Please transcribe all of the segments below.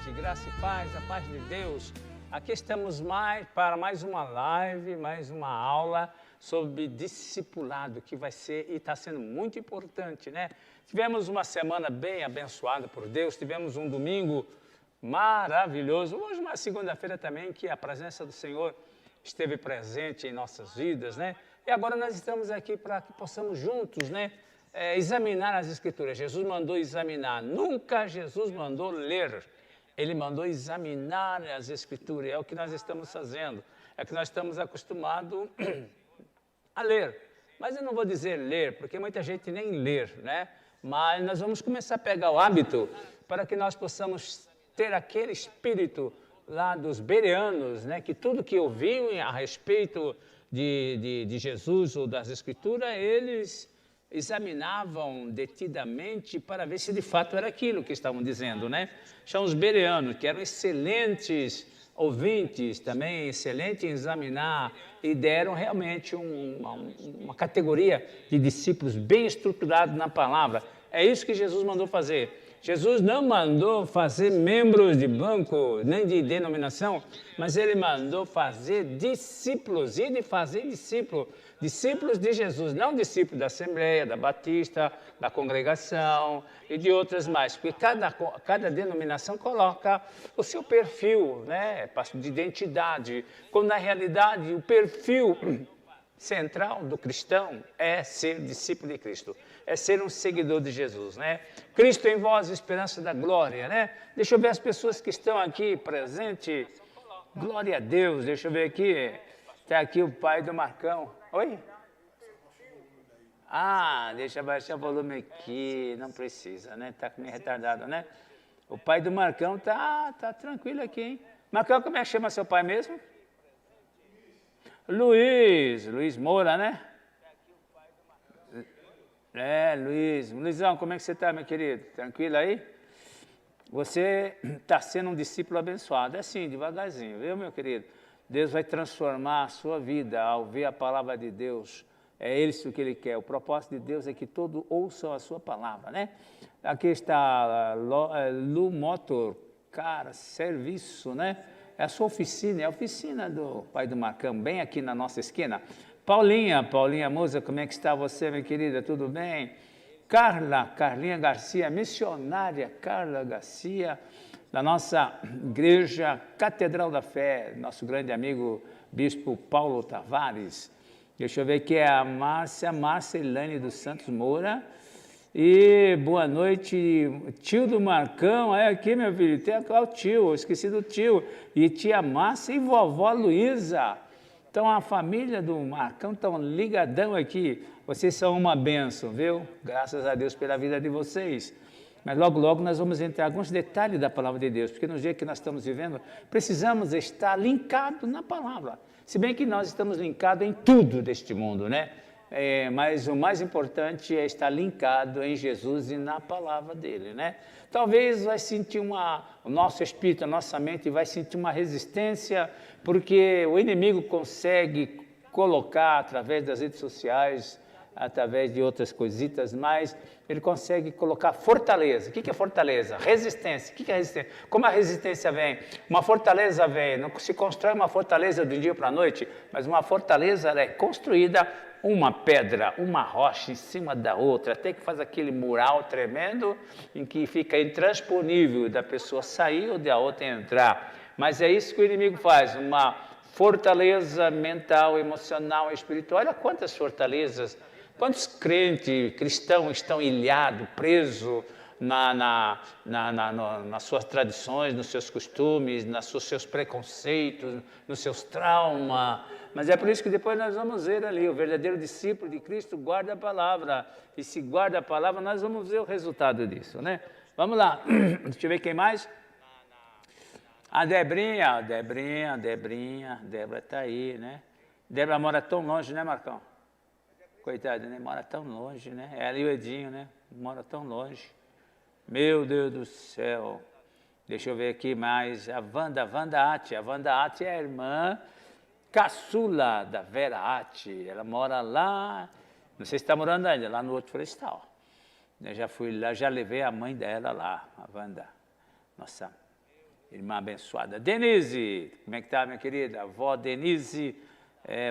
noite, graça e paz, a paz de Deus. Aqui estamos para mais uma live, mais uma aula sobre discipulado, que vai ser e está sendo muito importante, né? Tivemos uma semana bem abençoada por Deus, tivemos um domingo maravilhoso, hoje uma segunda-feira também, que a presença do Senhor esteve presente em nossas vidas, né? E agora nós estamos aqui para que possamos juntos, né? Examinar as Escrituras. Jesus mandou examinar, nunca Jesus mandou ler. Ele mandou examinar as Escrituras, é o que nós estamos fazendo, é o que nós estamos acostumados a ler. Mas eu não vou dizer ler, porque muita gente nem lê, né? Mas nós vamos começar a pegar o hábito para que nós possamos ter aquele espírito lá dos bereanos, né? Que tudo que ouviam a respeito de Jesus ou das Escrituras, eles examinavam detidamente para ver se de fato era aquilo que estavam dizendo, né? São os bereanos, que eram excelentes ouvintes, também excelentes em examinar, e deram realmente uma categoria de discípulos bem estruturados na palavra. É isso que Jesus mandou fazer. Jesus não mandou fazer membros de banco, nem de denominação, mas ele mandou fazer discípulos, e de fazer discípulos de Jesus, não discípulos da Assembleia, da Batista, da congregação e de outras mais, porque cada denominação coloca o seu perfil, né, de identidade, quando na realidade o perfil central do cristão é ser discípulo de Cristo, é ser um seguidor de Jesus, né? Cristo em vós, esperança da glória, né? Deixa eu ver as pessoas que estão aqui presentes. Glória a Deus, deixa eu ver aqui. Está aqui o pai do Marcão. Oi? Ah, deixa eu baixar o volume aqui, não precisa, né? Está meio retardado, né? O pai do Marcão tá tranquilo aqui, hein? Marcão, como é que chama seu pai mesmo? Luiz Moura, né? Luizão, como é que você está, meu querido? Tranquilo aí? Você está sendo um discípulo abençoado, é assim, devagarzinho, viu, meu querido? Deus vai transformar a sua vida ao ver a palavra de Deus, é isso que Ele quer. O propósito de Deus é que todos ouçam a sua palavra, né? Aqui está Lu Motor, cara, serviço, né? É a sua oficina, é a oficina do pai do Marcão, bem aqui na nossa esquina. Paulinha Moza, como é que está você, minha querida? Tudo bem? Carlinha Garcia, missionária Carla Garcia, da nossa igreja Catedral da Fé, nosso grande amigo bispo Paulo Tavares. Deixa eu ver aqui, é a Márcia Ilane dos Santos Moura. E boa noite, tio do Marcão, é aqui, meu filho, tem o tio, esqueci do tio, e tia Márcia e vovó Luísa. Então, a família do Marcão estão ligadão aqui, vocês são uma bênção, viu? Graças a Deus pela vida de vocês. Mas logo nós vamos entrar em alguns detalhes da palavra de Deus, porque no dia que nós estamos vivendo, precisamos estar linkados na palavra. Se bem que nós estamos linkados em tudo deste mundo, né? Mas o mais importante é estar linkado em Jesus e na palavra dele, né? Talvez vai sentir o nosso espírito, a nossa mente vai sentir uma resistência, porque o inimigo consegue colocar através das redes sociais, através de outras coisitas, mas ele consegue colocar fortaleza. O que é fortaleza? Resistência. O que é resistência? Como a resistência vem? Uma fortaleza vem, não se constrói uma fortaleza do dia para a noite, mas uma fortaleza é construída uma pedra, uma rocha em cima da outra, até que faz aquele mural tremendo em que fica intransponível da pessoa sair ou da outra entrar. Mas é isso que o inimigo faz, uma fortaleza mental, emocional, espiritual. Olha quantas fortalezas, quantos crentes, cristãos estão ilhados, presos nas suas tradições, nos seus costumes, nos seus preconceitos, nos seus traumas. Mas é por isso que depois nós vamos ver ali, o verdadeiro discípulo de Cristo guarda a palavra. E se guarda a palavra, nós vamos ver o resultado disso, né? Vamos lá, deixa eu ver quem mais. A Debrinha, Débora está aí, né? Débora mora tão longe, né, Marcão? Coitada, né? Mora tão longe, né? Ela e o Edinho, né? Mora tão longe. Meu Deus do céu. Deixa eu ver aqui mais. A Wanda Atti. A Wanda Atti é a irmã caçula da Vera Atti. Ela mora lá, não sei se está morando ainda, lá no Horto Florestal. Eu já fui lá, já levei a mãe dela lá, a Wanda. Nossa irmã abençoada. Denise, como é que está, minha querida? Vó Denise,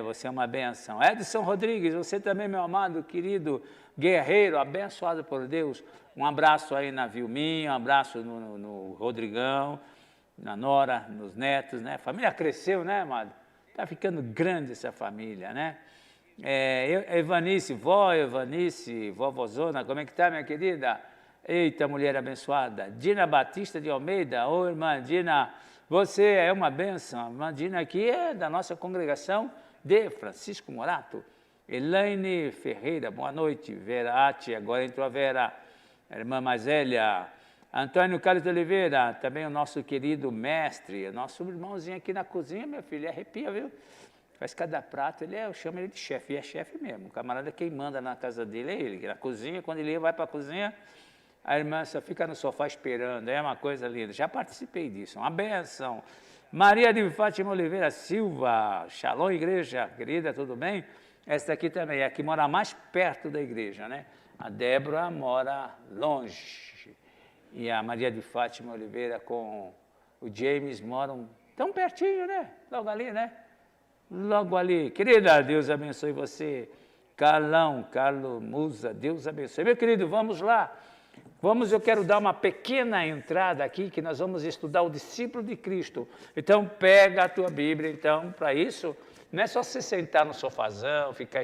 você é uma benção. Edson Rodrigues, você também, meu amado, querido guerreiro, abençoado por Deus. Um abraço aí na Vilminha, um abraço no Rodrigão, na Nora, nos netos, né? A família cresceu, né, amado? Está ficando grande essa família, né? Evanice, vovozona, como é que está, minha querida? Eita, mulher abençoada. Dina Batista de Almeida, ô irmã Dina, você é uma bênção. A irmã Dina aqui é da nossa congregação de Francisco Morato. Elaine Ferreira, boa noite. Vera Ati, agora entrou a Vera, a irmã mais velha. Antônio Carlos de Oliveira, também o nosso querido mestre, nosso irmãozinho aqui na cozinha, meu filho, arrepia, viu? Faz cada prato, eu chamo ele de chefe, e é chefe mesmo. O camarada, quem manda na casa dele é ele. Na cozinha, quando ele vai para a cozinha, a irmã só fica no sofá esperando, é uma coisa linda. Já participei disso, uma benção. Maria de Fátima Oliveira Silva, Shalom Igreja, querida, tudo bem? Esta aqui também é a que mora mais perto da igreja, né? A Débora mora longe. E a Maria de Fátima Oliveira com o James moram tão pertinho, né? Logo ali, né? Logo ali. Querida, Deus abençoe você. Carlos Musa, Deus abençoe. Meu querido, vamos lá. Eu quero dar uma pequena entrada aqui, que nós vamos estudar o discípulo de Cristo. Então, pega a tua Bíblia, então, para isso, não é só você sentar no sofazão, ficar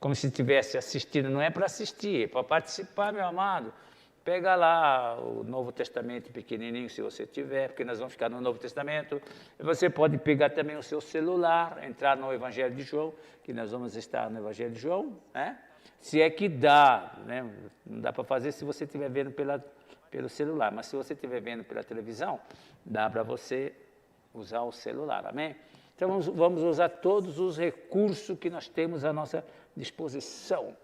como se estivesse assistindo, não é para assistir, é para participar, meu amado. Pega lá o Novo Testamento pequenininho, se você tiver, porque nós vamos ficar no Novo Testamento. Você pode pegar também o seu celular, entrar no Evangelho de João, que nós vamos estar no Evangelho de João, né? Se é que dá, né? Não dá para fazer se você estiver vendo pelo celular, mas se você estiver vendo pela televisão, dá para você usar o celular, amém? Então vamos usar todos os recursos que nós temos à nossa disposição.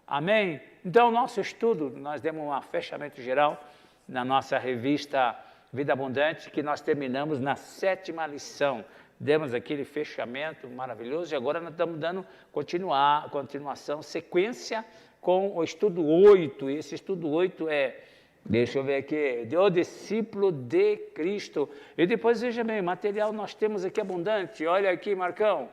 Amém? Então, nosso estudo, nós demos um fechamento geral na nossa revista Vida Abundante, que nós terminamos na 7ª lição. Demos aquele fechamento maravilhoso e agora nós estamos dando continuação, sequência com o estudo 8. Esse estudo 8 deixa eu ver aqui, o discípulo de Cristo. E depois, veja bem, material nós temos aqui abundante. Olha aqui, Marcão,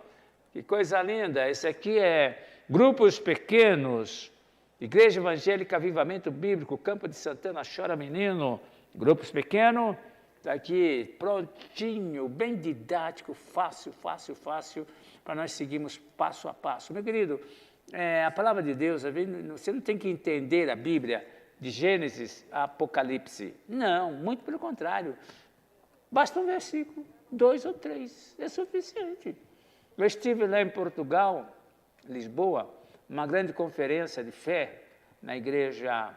que coisa linda. Esse aqui é grupos pequenos, Igreja Evangélica Avivamento Bíblico, Campo de Santana, Chora Menino, grupos pequenos, está aqui prontinho, bem didático, fácil, para nós seguirmos passo a passo. Meu querido, a palavra de Deus, você não tem que entender a Bíblia de Gênesis a Apocalipse. Não, muito pelo contrário. Basta um versículo, 2 ou 3, é suficiente. Eu estive lá em Portugal, Lisboa, uma grande conferência de fé na igreja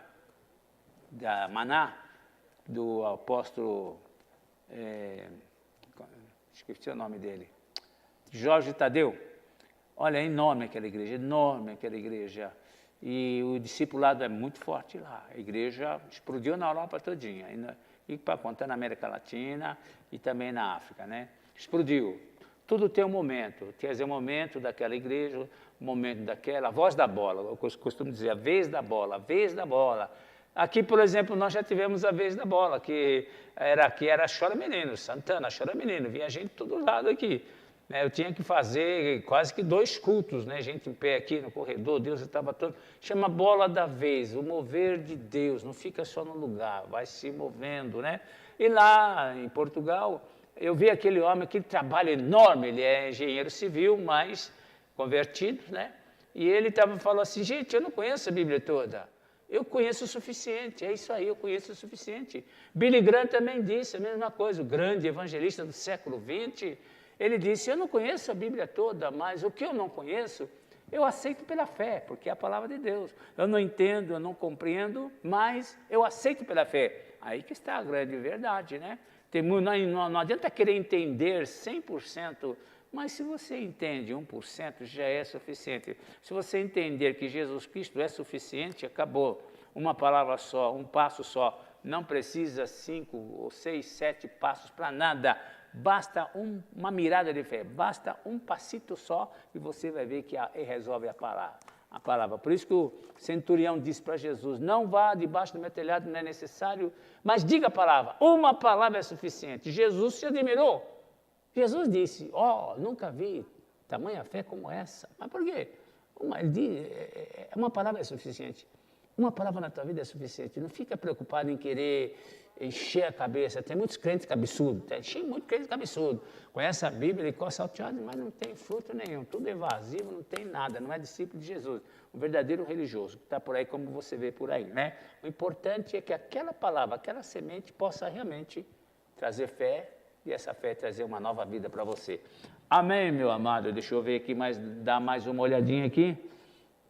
da Maná, do apóstolo, esqueci o nome dele, Jorge Tadeu. Olha, é enorme aquela igreja, e o discipulado é muito forte lá. A igreja explodiu na Europa todinha, e para contar na América Latina e também na África, né? Explodiu. Tudo tem um momento, quer dizer, o momento daquela igreja, o momento daquela, a voz da bola, eu costumo dizer, a vez da bola. Aqui, por exemplo, nós já tivemos a vez da bola, que era Chora Menino, Santana, Chora Menino, vinha gente de todo lado aqui. Eu tinha que fazer quase que 2 cultos, né? Gente em pé aqui no corredor, Deus estava todo... Chama bola da vez, o mover de Deus, não fica só no lugar, vai se movendo, né? E lá em Portugal, eu vi aquele homem, aquele trabalho enorme, ele é engenheiro civil, mas convertido, né? E ele falou assim, gente, eu não conheço a Bíblia toda, eu conheço o suficiente, é isso aí, eu conheço o suficiente. Billy Graham também disse a mesma coisa, o grande evangelista do século XX, ele disse, eu não conheço a Bíblia toda, mas o que eu não conheço, eu aceito pela fé, porque é a palavra de Deus. Eu não entendo, eu não compreendo, mas eu aceito pela fé. Aí que está a grande verdade, né? Não adianta querer entender 100%, mas se você entende 1%, já é suficiente. Se você entender que Jesus Cristo é suficiente, acabou. Uma palavra só, um passo só, não precisa 5 ou 6, 7 passos para nada. Basta uma mirada de fé, basta um passito só e você vai ver que resolve a palavra. a palavra. Por isso que o centurião disse para Jesus, não vá debaixo do meu telhado, não é necessário, mas diga a palavra, uma palavra é suficiente. Jesus se admirou. Jesus disse, nunca vi tamanha fé como essa. Mas por quê? Uma palavra é suficiente. Uma palavra na tua vida é suficiente. Não fica preocupado em querer encher a cabeça. Tem muitos crentes cabeçudos. Tem muitos crentes cabeçudos. Conhece a Bíblia, ele coça salteado, mas não tem fruto nenhum. Tudo é vazio, não tem nada. Não é discípulo de Jesus. Um verdadeiro religioso, que está por aí como você vê por aí, né? O importante é que aquela palavra, aquela semente possa realmente trazer fé e essa fé trazer uma nova vida para você. Amém, meu amado? Deixa eu ver aqui, dar mais uma olhadinha aqui,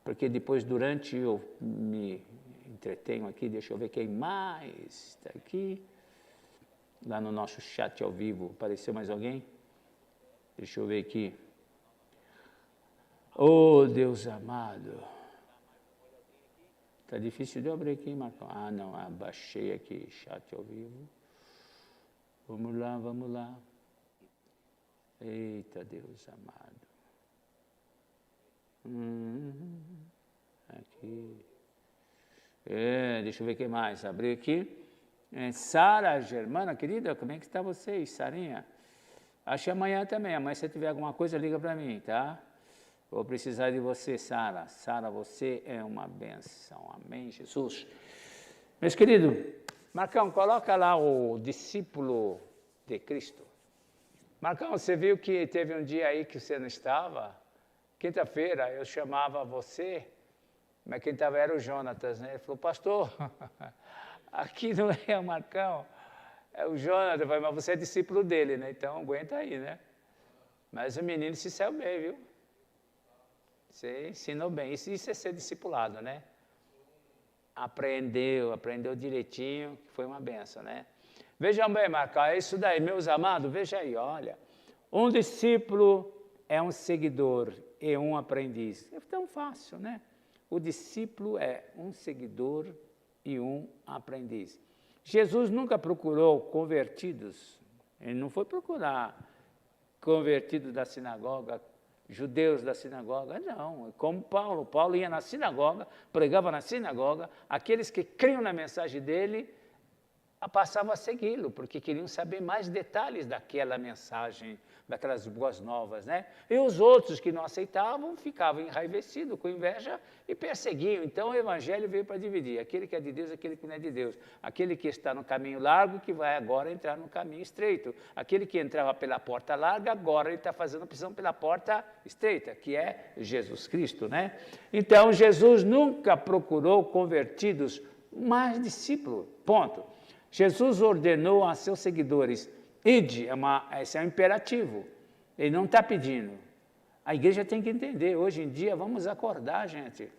porque depois, durante, eu me entretenho aqui, deixa eu ver quem mais está aqui. Lá no nosso chat ao vivo, apareceu mais alguém? Deixa eu ver aqui. Oh, Deus amado. Está difícil de abrir aqui, Marcão. Ah, não, abaixei aqui, chat ao vivo. Vamos lá, vamos lá. Eita, Deus amado. Aqui. Deixa eu ver o que mais. Abri aqui. Sara Germana, querida, como é que está vocês, Sarinha? Acho que amanhã também. Amanhã, se tiver alguma coisa, liga para mim, tá? Vou precisar de você, Sara. Sara, você é uma benção. Amém, Jesus. Meus queridos, Marcão, coloca lá o discípulo de Cristo. Marcão, você viu que teve um dia aí que você não estava? Quinta-feira eu chamava você, mas quem estava era o Jonatas, né? Ele falou, pastor, aqui não é o Marcão, é o Jonatas. Eu falei, mas você é discípulo dele, né? Então aguenta aí, né? Mas o menino se saiu bem, viu? Você ensinou bem. Isso é ser discipulado, né? Aprendeu direitinho, que foi uma benção, né? Vejam bem, Marcão, é isso daí, meus amados, veja aí, olha. Um discípulo é um seguidor e um aprendiz. É tão fácil, né? O discípulo é um seguidor e um aprendiz. Jesus nunca procurou convertidos. Ele não foi procurar convertidos da sinagoga, judeus da sinagoga, não. Como Paulo. Paulo ia na sinagoga, pregava na sinagoga, aqueles que criam na mensagem dele passavam a segui-lo, porque queriam saber mais detalhes daquela mensagem, daquelas boas novas, né? E os outros que não aceitavam ficavam enraivecidos, com inveja, e perseguiam. Então o evangelho veio para dividir, aquele que é de Deus, aquele que não é de Deus. Aquele que está no caminho largo, que vai agora entrar no caminho estreito. Aquele que entrava pela porta larga, agora ele está fazendo a prisão pela porta estreita, que é Jesus Cristo, né? Então Jesus nunca procurou convertidos, mas discípulos, ponto. Jesus ordenou a seus seguidores, ide, esse é um imperativo, ele não está pedindo. A igreja tem que entender, hoje em dia, vamos acordar, gente.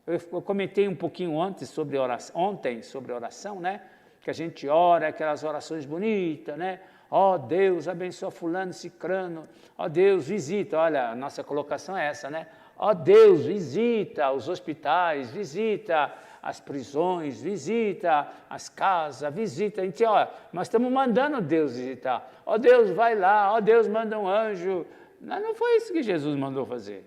Eu comentei um pouquinho ontem sobre oração, né? Que a gente ora, aquelas orações bonitas, né? Ó Deus, abençoa fulano, cicrano, ó Deus, visita, olha, a nossa colocação é essa, né? Ó Deus, visita os hospitais, visita as prisões, visita as casas, visita. A gente, nós estamos mandando Deus visitar. Ó Deus, vai lá, ó Deus, manda um anjo. Não foi isso que Jesus mandou fazer.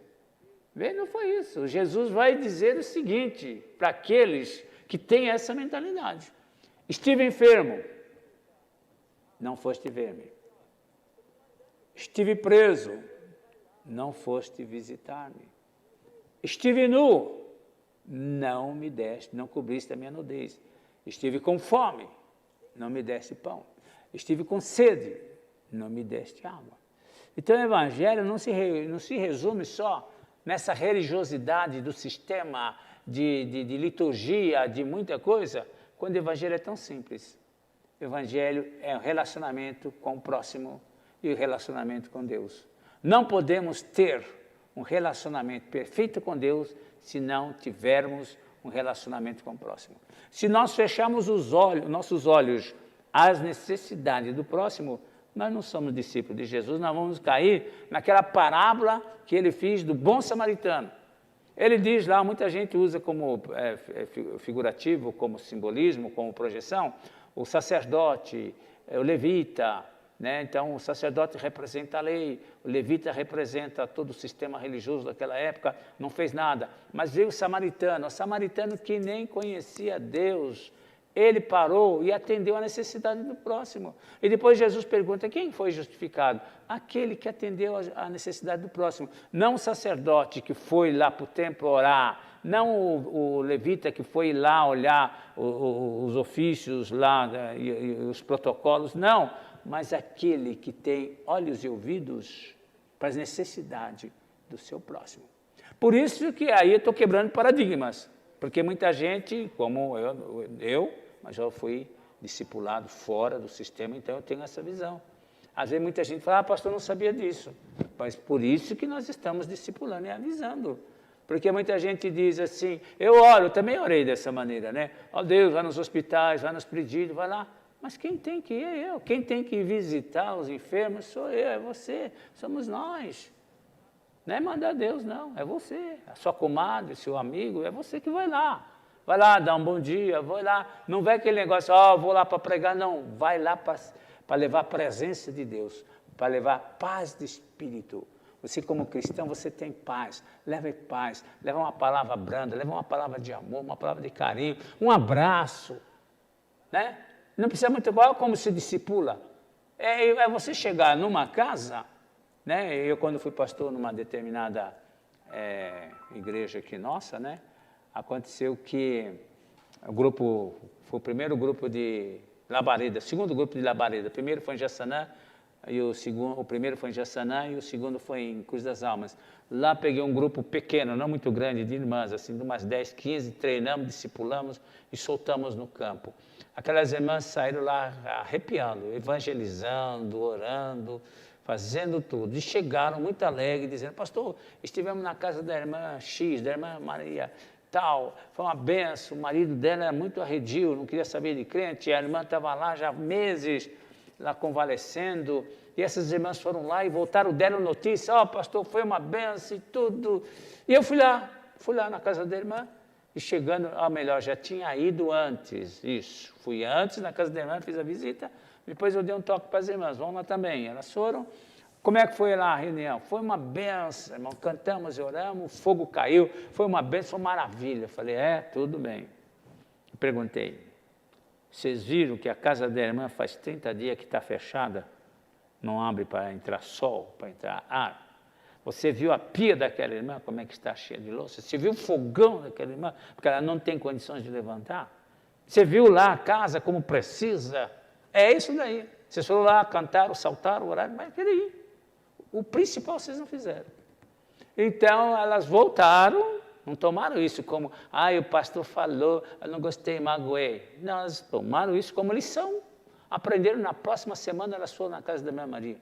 Não foi isso. Jesus vai dizer o seguinte para aqueles que têm essa mentalidade. Estive enfermo, não foste ver-me. Estive preso, não foste visitar-me. Estive nu, não me deste, não cobriste a minha nudez. Estive com fome, não me deste pão. Estive com sede, não me deste água. Então o evangelho não se resume só nessa religiosidade do sistema de liturgia, de muita coisa, quando o evangelho é tão simples. O evangelho é um relacionamento com o próximo e o relacionamento com Deus. Não podemos ter um relacionamento perfeito com Deus se não tivermos um relacionamento com o próximo. Se nós fecharmos nossos olhos às necessidades do próximo, nós não somos discípulos de Jesus, nós vamos cair naquela parábola que ele fez do bom samaritano. Ele diz lá, muita gente usa como figurativo, como simbolismo, como projeção, o sacerdote, o levita, né? Então, o sacerdote representa a lei, o levita representa todo o sistema religioso daquela época, não fez nada. Mas veio o samaritano que nem conhecia Deus, ele parou e atendeu a necessidade do próximo. E depois Jesus pergunta, quem foi justificado? Aquele que atendeu a necessidade do próximo. Não o sacerdote que foi lá para o templo orar, não o levita que foi lá olhar os ofícios lá e os protocolos, não. Mas aquele que tem olhos e ouvidos para as necessidades do seu próximo. Por isso que aí eu estou quebrando paradigmas. Porque muita gente, como mas eu fui discipulado fora do sistema, então eu tenho essa visão. Às vezes muita gente fala, pastor, não sabia disso. Mas por isso que nós estamos discipulando e avisando. Porque muita gente diz assim, eu também orei dessa maneira, né? Ó Deus, vai nos hospitais, vai nos presídios, vai lá. Mas quem tem que ir é eu. Quem tem que visitar os enfermos sou eu, é você, somos nós. Não é mandar Deus, não, é você. A sua comadre, seu amigo, é você que vai lá. Vai lá, dá um bom dia, vai lá. Não vai aquele negócio, vou lá para pregar, não. Vai lá para levar a presença de Deus, para levar paz de espírito. Você como cristão, você tem paz. Leva uma palavra branda, leva uma palavra de amor, uma palavra de carinho, um abraço. Né? Não precisa muito igual como se discipula. É você chegar numa casa, né? Eu quando fui pastor numa determinada igreja aqui nossa, né? Aconteceu que foi o primeiro grupo de labareda, segundo grupo de labareda. O primeiro foi em Jaçanã, o primeiro foi em Jaçanã e o segundo foi em Cruz das Almas. Lá peguei um grupo pequeno, não muito grande, de irmãs, assim, de umas 10, 15, treinamos, discipulamos e soltamos no campo. Aquelas irmãs saíram lá arrepiando, evangelizando, orando, fazendo tudo. E chegaram muito alegres, dizendo, pastor, estivemos na casa da irmã X, da irmã Maria, tal, foi uma benção, o marido dela era muito arredio, não queria saber de crente, a irmã estava lá já há meses, lá convalescendo, e essas irmãs foram lá e voltaram, deram notícia, pastor, foi uma benção e tudo. E eu fui lá na casa da irmã, e chegando, melhor, já tinha ido antes, isso, fui antes na casa da irmã, fiz a visita, depois eu dei um toque para as irmãs, vão lá também, elas foram. Como é que foi lá a reunião? Foi uma benção, irmão, cantamos e oramos, o fogo caiu, foi uma benção, foi uma maravilha. Eu falei, tudo bem. Eu perguntei, vocês viram que a casa da irmã faz 30 dias que está fechada? Não abre para entrar sol, para entrar ar. Você viu a pia daquela irmã, como é que está cheia de louça? Você viu o fogão daquela irmã, porque ela não tem condições de levantar? Você viu lá a casa como precisa? É isso daí. Vocês foram lá, cantaram, saltaram, oraram, mas peraí. O principal vocês não fizeram. Então, elas voltaram, não tomaram isso como, o pastor falou, eu não gostei, magoei. Não, elas tomaram isso como lição. Aprenderam, na próxima semana, elas foram na casa da minha Maria.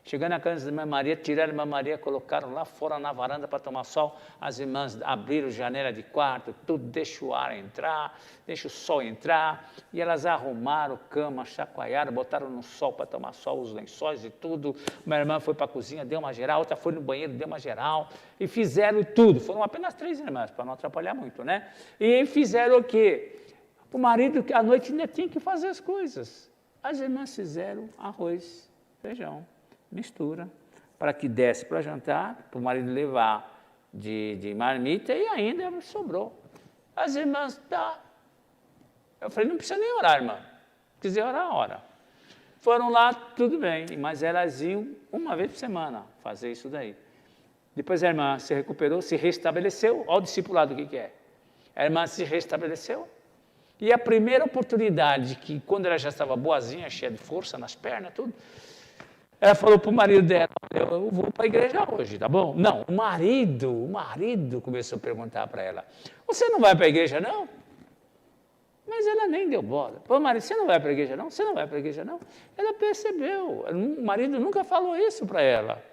Chegando na casa da irmã Maria, tiraram a irmã Maria, colocaram lá fora na varanda para tomar sol. As irmãs abriram janela de quarto, tudo, deixa o ar entrar, deixa o sol entrar. E elas arrumaram cama, chacoalharam, botaram no sol para tomar sol, os lençóis e tudo. Uma irmã foi para a cozinha, deu uma geral, outra foi no banheiro, deu uma geral. E fizeram tudo. Foram apenas 3 irmãs, para não atrapalhar muito, né? E fizeram o quê? O marido, à noite, ainda tinha que fazer as coisas. As irmãs fizeram arroz, feijão, mistura, para que desse para jantar, para o marido levar de marmita e ainda sobrou. As irmãs, Eu falei, não precisa nem orar, irmã. Se quiser orar, ora. Foram lá, tudo bem, mas elas iam uma vez por semana fazer isso daí. Depois a irmã se recuperou, se restabeleceu. Olha o discipulado o que é. A irmã se restabeleceu. E a primeira oportunidade, que quando ela já estava boazinha, cheia de força nas pernas, tudo, ela falou para o marido dela, eu vou para a igreja hoje, tá bom? Não, o marido começou a perguntar para ela, você não vai para a igreja não? Mas ela nem deu bola. Pô, marido, você não vai para a igreja não? Você não vai para a igreja não? Ela percebeu, o marido nunca falou isso para ela.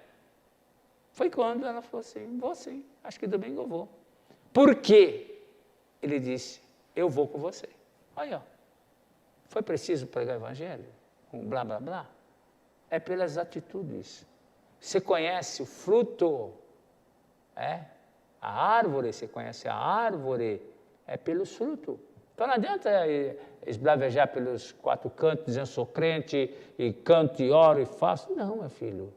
Foi quando ela falou assim, vou sim, acho que domingo eu vou. Por quê? Ele disse, eu vou com você. Olha, foi preciso pregar o evangelho? Um blá, blá, blá? É pelas atitudes. Você conhece o fruto, a árvore, você conhece a árvore, é pelos frutos. Então não adianta esbravejar pelos 4 cantos, dizendo sou crente, e canto, e oro, e faço. Não, meu filho.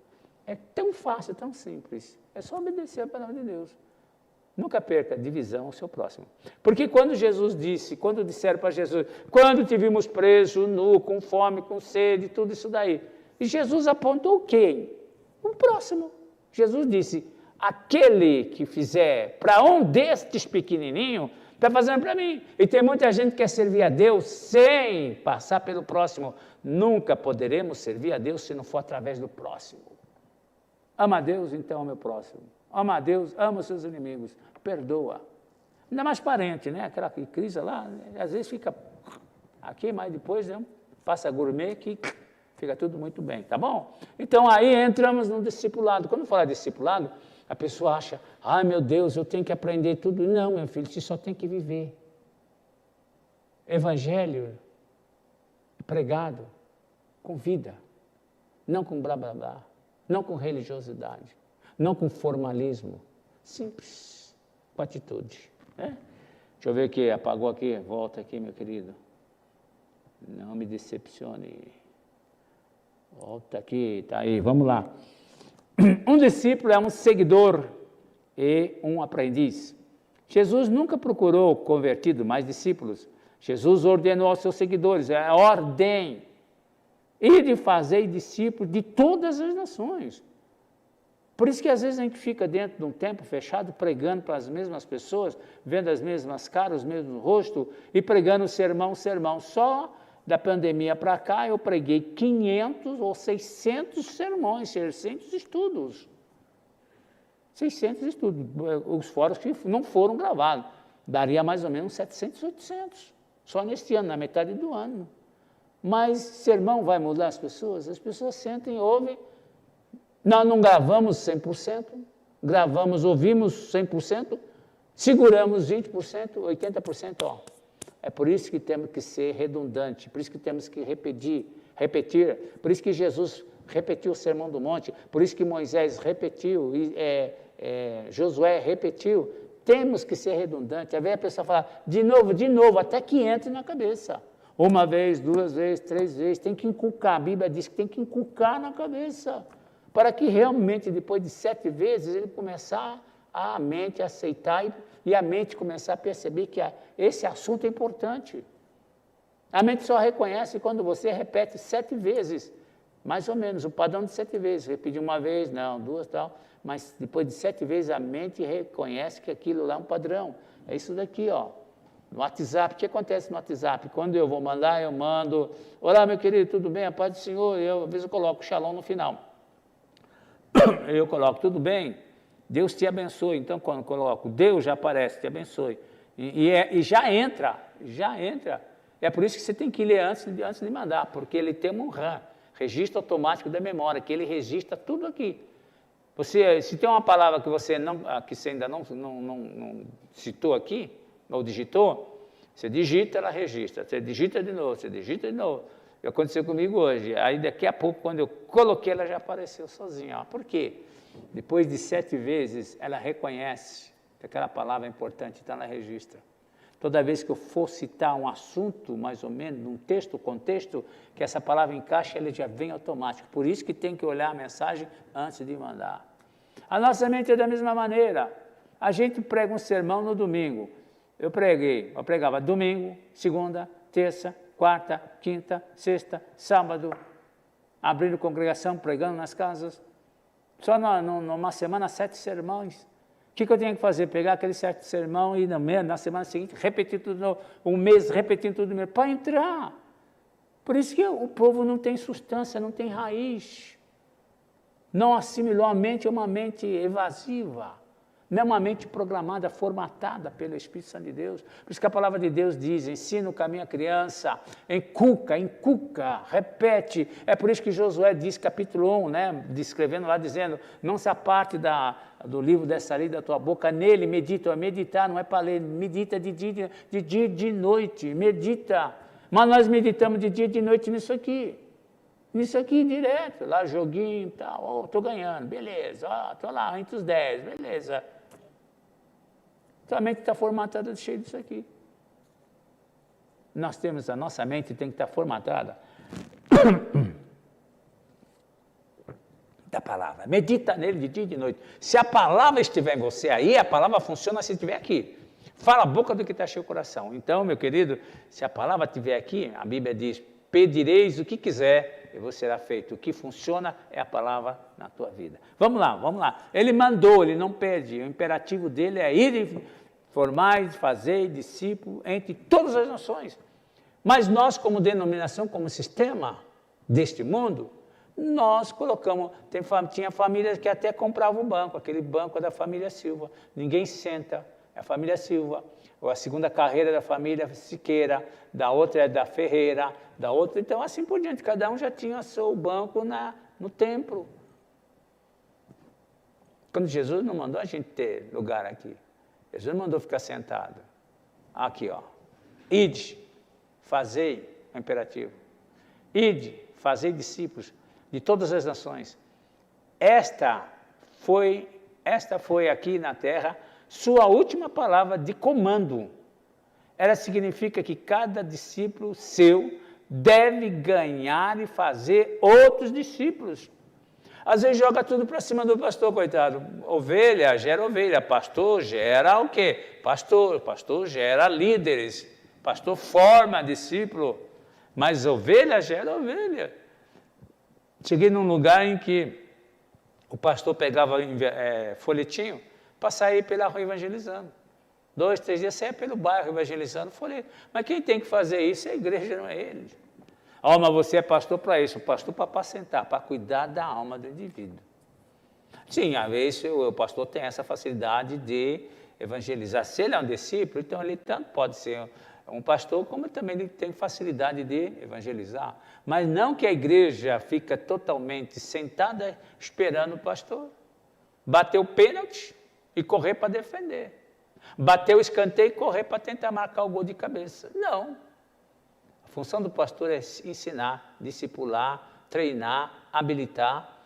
É tão fácil, tão simples. É só obedecer a palavra de Deus. Nunca perca de visão o seu próximo. Porque quando Jesus disse, quando disseram para Jesus, quando te vimos preso, nu, com fome, com sede, tudo isso daí. E Jesus apontou quem? O próximo. Jesus disse, aquele que fizer para um destes pequenininhos, está fazendo para mim. E tem muita gente que quer servir a Deus sem passar pelo próximo. Nunca poderemos servir a Deus se não for através do próximo. Ama a Deus, então ama o próximo. Ama a Deus, ama os seus inimigos, perdoa. Ainda mais parente, né? Aquela crise lá, às vezes fica aqui, mas depois passa gourmet que fica tudo muito bem, tá bom? Então aí entramos no discipulado. Quando fala discipulado, a pessoa acha, ai meu Deus, eu tenho que aprender tudo. Não, meu filho, você só tem que viver. Evangelho pregado com vida, não com blá blá blá, não com religiosidade. Não com formalismo, simples, com atitude. Né? Deixa eu ver aqui, apagou aqui, volta aqui, meu querido. Não me decepcione. Volta aqui, tá aí, vamos lá. Um discípulo é um seguidor e um aprendiz. Jesus nunca procurou convertido, mais discípulos. Jesus ordenou aos seus seguidores, é a ordem. E de fazer discípulos de todas as nações. Por isso que às vezes a gente fica dentro de um templo fechado, pregando para as mesmas pessoas, vendo as mesmas caras, os mesmos rostos, e pregando sermão. Só da pandemia para cá eu preguei 500 ou 600 sermões, 600 estudos. 600 estudos, os fóruns que não foram gravados. Daria mais ou menos 700, 800, só neste ano, na metade do ano. Mas sermão vai mudar as pessoas? As pessoas sentem, ouvem. Nós não gravamos 100%, ouvimos 100%, seguramos 20%, 80%. Ó. É por isso que temos que ser redundante, por isso que temos que repetir, por isso que Jesus repetiu o Sermão do Monte, por isso que Moisés repetiu, Josué repetiu. Temos que ser redundante. Às vezes a pessoa fala de novo, até que entre na cabeça. Uma vez, 2 vezes, 3 vezes, tem que inculcar. A Bíblia diz que tem que inculcar na cabeça. Para que realmente, depois de 7 vezes, ele começar a mente a aceitar e a mente começar a perceber que esse assunto é importante. A mente só reconhece quando você repete 7 vezes, mais ou menos, o padrão de 7 vezes. Repetir uma vez, não, 2, tal, mas depois de 7 vezes a mente reconhece que aquilo lá é um padrão. É isso daqui, ó. No WhatsApp, o que acontece no WhatsApp? Quando eu vou mandar, eu mando, olá meu querido, tudo bem? A paz do Senhor, às vezes eu coloco shalom no final. Eu coloco, tudo bem, Deus te abençoe. Então, quando eu coloco, Deus já aparece, te abençoe. E já entra. É por isso que você tem que ler antes de mandar, porque ele tem um RAM, registro automático da memória, que ele registra tudo aqui. Se tem uma palavra que você ainda não citou aqui, ou digitou, você digita, ela registra. Você digita de novo, Aconteceu comigo hoje. Aí daqui a pouco, quando eu coloquei, ela já apareceu sozinha. Por quê? Depois de 7 vezes, ela reconhece que aquela palavra é importante, então ela registra. Toda vez que eu for citar um assunto, mais ou menos, num texto, contexto, que essa palavra encaixa, ela já vem automático. Por isso que tem que olhar a mensagem antes de mandar. A nossa mente é da mesma maneira. A gente prega um sermão no domingo. Eu pregava domingo, segunda, terça, quarta, quinta, sexta, sábado, abrindo congregação, pregando nas casas. Só numa semana, 7 sermões. O que eu tinha que fazer? Pegar aquele 7 sermão e na semana seguinte repetir tudo de novo, um mês repetindo tudo de novo, para entrar. Por isso que o povo não tem substância, não tem raiz. Não assimilou a mente, é uma mente evasiva. Não é uma mente programada, formatada pelo Espírito Santo de Deus. Por isso que a palavra de Deus diz, ensina o caminho à criança, inculca, repete. É por isso que Josué diz, capítulo 1, né, descrevendo lá, dizendo, não se aparte do livro dessa lei da tua boca, nele medita. Meditar não é para ler, medita de dia e de noite, medita. Mas nós meditamos de dia e de noite nisso aqui direto, lá joguinho e tal, estou ganhando, beleza, estou lá entre os 10, beleza. Tua mente está formatada cheia disso aqui. nós temos a nossa mente tem que estar formatada da palavra. Medita nele de dia e de noite. Se a palavra estiver em você aí, a palavra funciona se estiver aqui. Fala a boca do que está cheio o coração. Então, meu querido, se a palavra estiver aqui, a Bíblia diz, pedireis o que quiser e vos será feito. O que funciona é a palavra na tua vida. Vamos lá, vamos lá. Ele mandou, ele não pede. O imperativo dele é ir e formar, fazer discípulo entre todas as nações. Mas nós, como denominação, como sistema deste mundo, nós colocamos, tinha famílias que até compravam o banco, aquele banco da família Silva. Ninguém senta, é a família Silva. Ou a segunda carreira da família Siqueira, da outra é da Ferreira, da outra, então assim por diante. Cada um já tinha seu banco no templo. Quando Jesus não mandou a gente ter lugar aqui, Jesus mandou ficar sentado. Aqui, ó. Ide, fazei, é o imperativo. Ide, fazei discípulos de todas as nações. Esta foi aqui na terra sua última palavra de comando. Ela significa que cada discípulo seu deve ganhar e fazer outros discípulos. Às vezes joga tudo para cima do pastor, coitado. Ovelha gera ovelha, pastor gera o quê? Pastor gera líderes, pastor forma discípulo, mas ovelha gera ovelha. Cheguei num lugar em que o pastor pegava folhetinho para sair pela rua evangelizando. 2, 3 dias saia pelo bairro evangelizando folheto. Mas quem tem que fazer isso é a igreja, não é ele. Mas você é pastor para isso, pastor para apacentar, para cuidar da alma do indivíduo. Sim, às vezes o pastor tem essa facilidade de evangelizar. Se ele é um discípulo, então ele tanto pode ser um pastor, como também ele tem facilidade de evangelizar. Mas não que a igreja fica totalmente sentada esperando o pastor. Bater o pênalti e correr para defender. Bater o escanteio e correr para tentar marcar o gol de cabeça. Não. A função do pastor é ensinar, discipular, treinar, habilitar,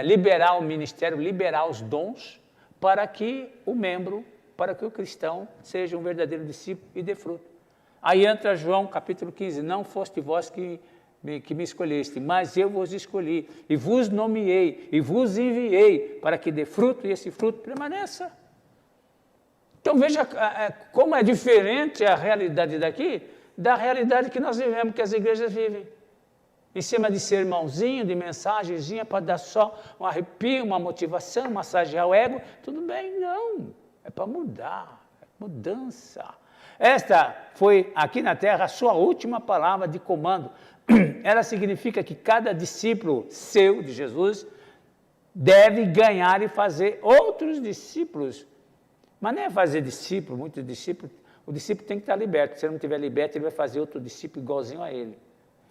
liberar o ministério, liberar os dons para que o membro, para que o cristão seja um verdadeiro discípulo e dê fruto. Aí entra João capítulo 15, não foste vós que me escolheste, mas eu vos escolhi, e vos nomeei, e vos enviei, para que dê fruto, e esse fruto permaneça. Então veja como é diferente a realidade daqui, da realidade que nós vivemos, que as igrejas vivem. Em cima de sermãozinho, de mensagenzinha, para dar só um arrepio, uma motivação, massagear o ego, tudo bem, não. É para mudar, é mudança. Esta foi, aqui na terra, a sua última palavra de comando. Ela significa que cada discípulo seu, de Jesus, deve ganhar e fazer outros discípulos. Mas não é fazer discípulo, muitos discípulos. O discípulo tem que estar liberto. Se ele não estiver liberto, ele vai fazer outro discípulo igualzinho a ele.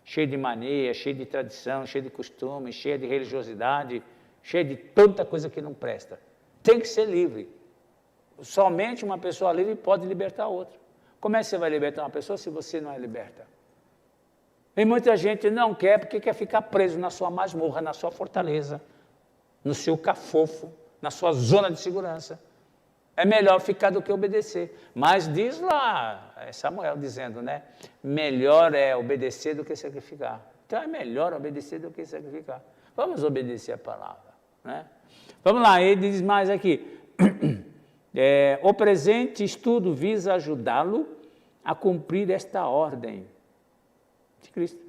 Cheio de mania, cheio de tradição, cheio de costume, cheio de religiosidade, cheio de tanta coisa que não presta. Tem que ser livre. Somente uma pessoa livre pode libertar outra. Como é que você vai libertar uma pessoa se você não é liberta? E muita gente não quer porque quer ficar preso na sua masmorra, na sua fortaleza, no seu cafofo, na sua zona de segurança. É melhor ficar do que obedecer. Mas diz lá, é Samuel dizendo, né? Melhor é obedecer do que sacrificar. Então é melhor obedecer do que sacrificar. Vamos obedecer a palavra, né? Vamos lá, ele diz mais aqui. O presente estudo visa ajudá-lo a cumprir esta ordem de Cristo.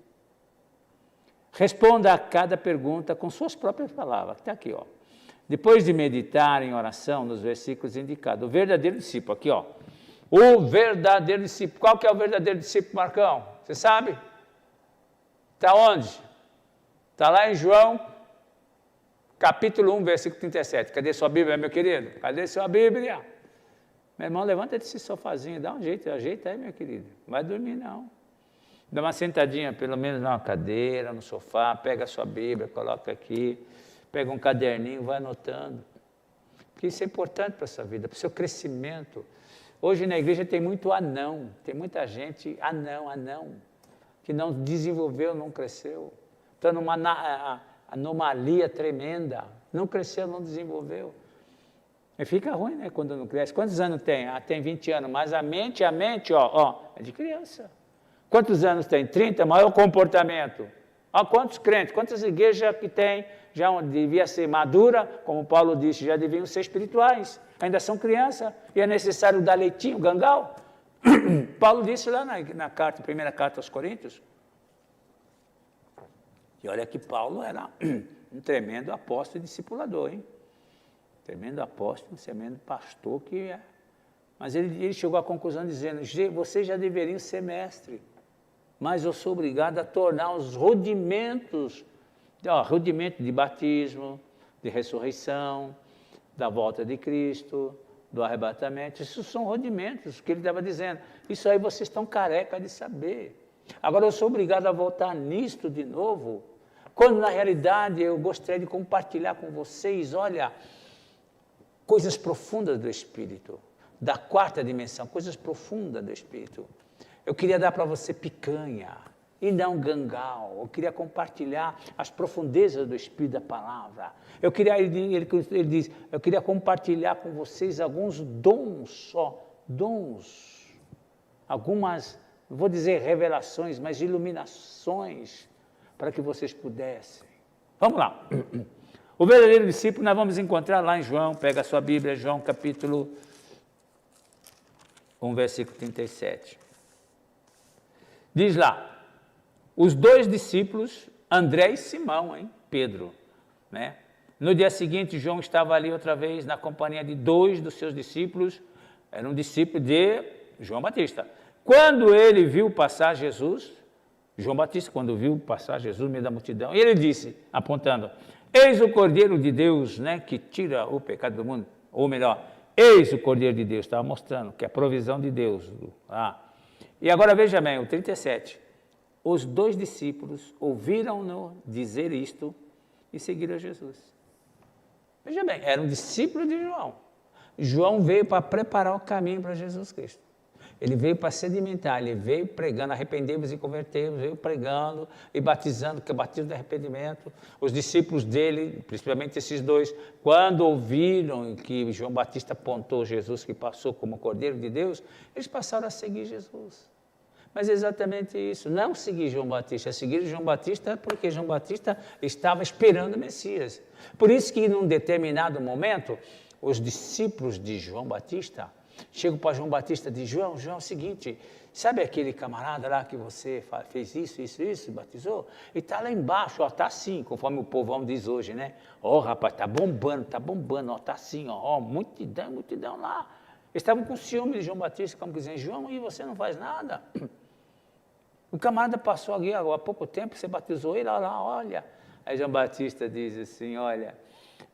Responda a cada pergunta com suas próprias palavras. Está aqui, ó. Depois de meditar em oração nos versículos indicados, o verdadeiro discípulo, aqui, ó. O verdadeiro discípulo. Qual que é o verdadeiro discípulo, Marcão? Você sabe? Está onde? Está lá em João, capítulo 1, versículo 37. Cadê sua Bíblia, meu querido? Cadê sua Bíblia? Meu irmão, levanta desse sofazinho, dá um jeito, ajeita aí, meu querido. Não vai dormir, não. Dá uma sentadinha, pelo menos numa cadeira, no sofá, pega a sua Bíblia, coloca aqui, pega um caderninho, vai anotando. Porque isso é importante para a sua vida, para o seu crescimento. Hoje na igreja tem muito anão, tem muita gente anão, que não desenvolveu, não cresceu. Está numa anomalia tremenda, não cresceu, não desenvolveu. E fica ruim, né, quando não cresce. Quantos anos tem? Tem 20 anos, mas a mente, ó, é de criança. Quantos anos tem? 30, maior comportamento. Há quantos crentes, quantas igrejas que tem, já devia ser madura, como Paulo disse, já deviam ser espirituais, ainda são crianças, e é necessário dar leitinho, gangal. Paulo disse lá na carta, primeira carta aos Coríntios. E olha que Paulo era um tremendo apóstolo e discipulador, hein? Tremendo apóstolo, tremendo pastor que é. Mas ele chegou à conclusão dizendo, vocês já deveriam ser mestre, mas eu sou obrigado a tornar os rudimentos, rudimento de batismo, de ressurreição, da volta de Cristo, do arrebatamento, isso são rudimentos que ele estava dizendo, isso aí vocês estão careca de saber. Agora eu sou obrigado a voltar nisto de novo, quando na realidade eu gostaria de compartilhar com vocês, olha, coisas profundas do Espírito, da quarta dimensão, coisas profundas do Espírito. Eu queria dar para você picanha e não gangal. Eu queria compartilhar as profundezas do Espírito da palavra. Ele diz, eu queria compartilhar com vocês alguns dons, dons, algumas, vou dizer revelações, mas iluminações, para que vocês pudessem. Vamos lá. O verdadeiro discípulo nós vamos encontrar lá em João, pega a sua Bíblia, João capítulo 1, versículo 37. Diz lá, os dois discípulos, André e Simão, Pedro, né? No dia seguinte, João estava ali outra vez na companhia de dois dos seus discípulos, era um discípulo de João Batista. Quando ele viu passar Jesus, João Batista, quando viu passar Jesus no meio da multidão, ele disse, apontando, eis o Cordeiro de Deus, né, que tira o pecado do mundo, ou melhor, eis o Cordeiro de Deus, estava mostrando que é a provisão de Deus. E agora veja bem, o 37. Os dois discípulos ouviram-no dizer isto e seguiram Jesus. Veja bem, era um discípulo de João. João veio para preparar o caminho para Jesus Cristo. Ele veio para sedimentar, ele veio pregando, arrependei-vos e convertei-vos, veio pregando e batizando, que é o batismo de arrependimento. Os discípulos dele, principalmente esses dois, quando ouviram que João Batista apontou Jesus que passou como Cordeiro de Deus, eles passaram a seguir Jesus. Mas é exatamente isso, não seguir João Batista, seguir João Batista porque João Batista estava esperando o Messias. Por isso que num determinado momento, os discípulos de João Batista chegam para João Batista e dizem, João, é o seguinte, sabe aquele camarada lá que você fez isso, batizou? E está lá embaixo, está assim, conforme o povão diz hoje, né? Rapaz, está bombando, está assim, multidão lá. Eles estavam com ciúme de João Batista, como dizendo, João, e você não faz nada? O camarada passou aqui há pouco tempo, você batizou ele, olha. Aí João Batista diz assim, olha,